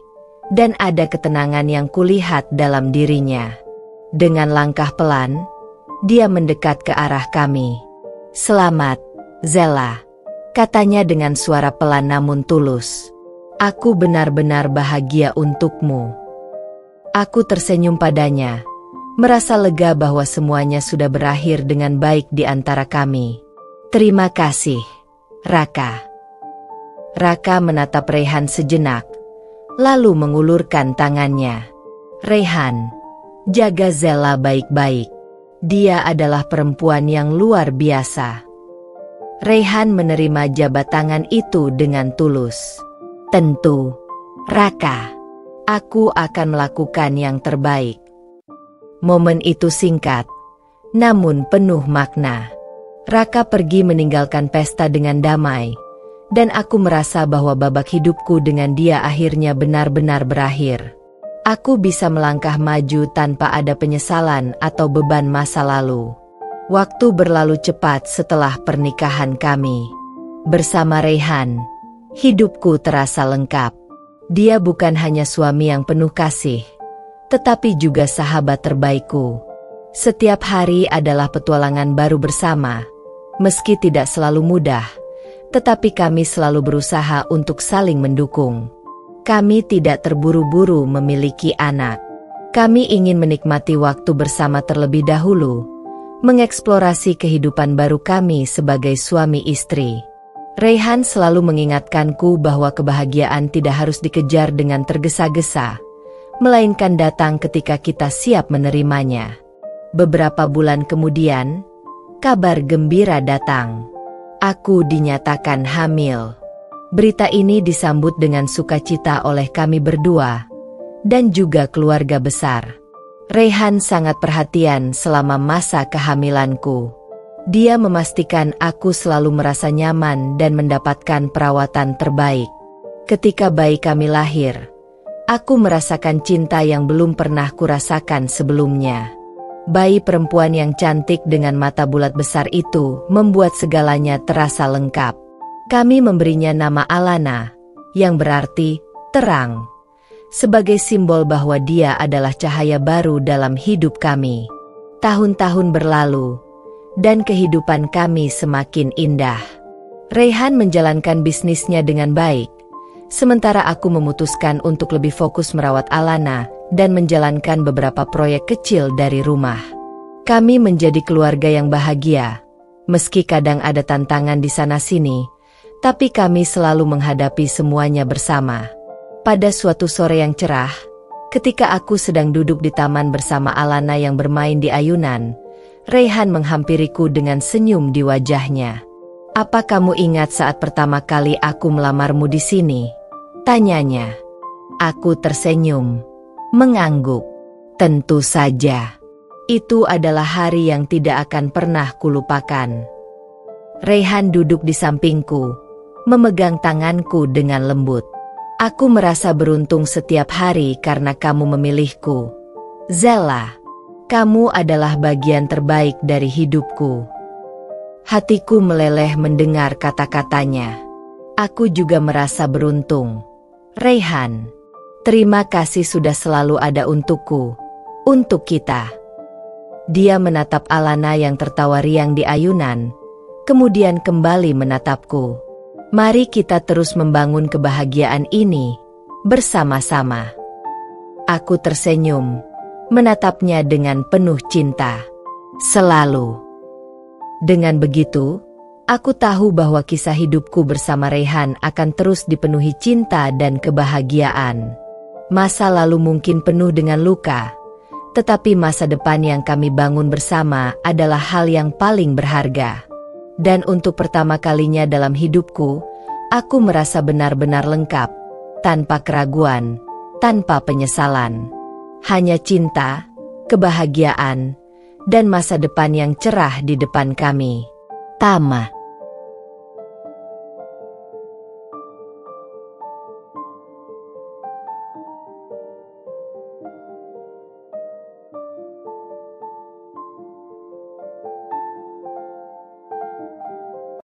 Speaker 1: dan ada ketenangan yang kulihat dalam dirinya. Dengan langkah pelan, dia mendekat ke arah kami. "Selamat, Zella," katanya dengan suara pelan namun tulus. Aku benar-benar bahagia untukmu. Aku tersenyum padanya, merasa lega bahwa semuanya sudah berakhir dengan baik di antara kami. Terima kasih, Raka. Raka menatap Rayhan sejenak, lalu mengulurkan tangannya. Rayhan, jaga Zella baik-baik. Dia adalah perempuan yang luar biasa. Rayhan menerima jabat tangan itu dengan tulus. Tentu, Raka. Aku akan melakukan yang terbaik. Momen itu singkat, namun penuh makna. Raka pergi meninggalkan pesta dengan damai, dan aku merasa bahwa babak hidupku dengan dia akhirnya benar-benar berakhir. Aku bisa melangkah maju tanpa ada penyesalan atau beban masa lalu. Waktu berlalu cepat setelah pernikahan kami. Bersama Rayhan, hidupku terasa lengkap. Dia bukan hanya suami yang penuh kasih, tetapi juga sahabat terbaikku. Setiap hari adalah petualangan baru bersama. Meski tidak selalu mudah, tetapi kami selalu berusaha untuk saling mendukung. Kami tidak terburu-buru memiliki anak. Kami ingin menikmati waktu bersama terlebih dahulu, mengeksplorasi kehidupan baru kami sebagai suami istri. Rayhan selalu mengingatkanku bahwa kebahagiaan tidak harus dikejar dengan tergesa-gesa, melainkan datang ketika kita siap menerimanya. Beberapa bulan kemudian, kabar gembira datang. Aku dinyatakan hamil. Berita ini disambut dengan sukacita oleh kami berdua, dan juga keluarga besar. Rayhan sangat perhatian selama masa kehamilanku. Dia memastikan aku selalu merasa nyaman dan mendapatkan perawatan terbaik. Ketika bayi kami lahir, aku merasakan cinta yang belum pernah kurasakan sebelumnya. Bayi perempuan yang cantik dengan mata bulat besar itu membuat segalanya terasa lengkap. Kami memberinya nama Alana, yang berarti terang, sebagai simbol bahwa dia adalah cahaya baru dalam hidup kami. Tahun-tahun berlalu, dan kehidupan kami semakin indah. Rayhan menjalankan bisnisnya dengan baik, sementara aku memutuskan untuk lebih fokus merawat Alana dan menjalankan beberapa proyek kecil dari rumah. Kami menjadi keluarga yang bahagia, meski kadang ada tantangan di sana-sini, tapi kami selalu menghadapi semuanya bersama. Pada suatu sore yang cerah, ketika aku sedang duduk di taman bersama Alana yang bermain di ayunan, Rayhan menghampiriku dengan senyum di wajahnya. "Apa kamu ingat saat pertama kali aku melamarmu di sini?" tanyanya. Aku tersenyum, mengangguk. Tentu saja. Itu adalah hari yang tidak akan pernah kulupakan. Rayhan duduk di sampingku, memegang tanganku dengan lembut. Aku merasa beruntung setiap hari karena kamu memilihku. Zella, kamu adalah bagian terbaik dari hidupku. Hatiku meleleh mendengar kata-katanya. Aku juga merasa beruntung. Rayhan, terima kasih sudah selalu ada untukku, untuk kita. Dia menatap Alana yang tertawa riang di ayunan, kemudian kembali menatapku. Mari kita terus membangun kebahagiaan ini bersama-sama. Aku tersenyum, menatapnya dengan penuh cinta. Selalu. Dengan begitu, aku tahu bahwa kisah hidupku bersama Rayhan akan terus dipenuhi cinta dan kebahagiaan. Masa lalu mungkin penuh dengan luka, tetapi masa depan yang kami bangun bersama adalah hal yang paling berharga. Dan untuk pertama kalinya dalam hidupku, aku merasa benar-benar lengkap, tanpa keraguan, tanpa penyesalan. Hanya cinta, kebahagiaan, dan masa depan yang cerah di depan kami. Tama.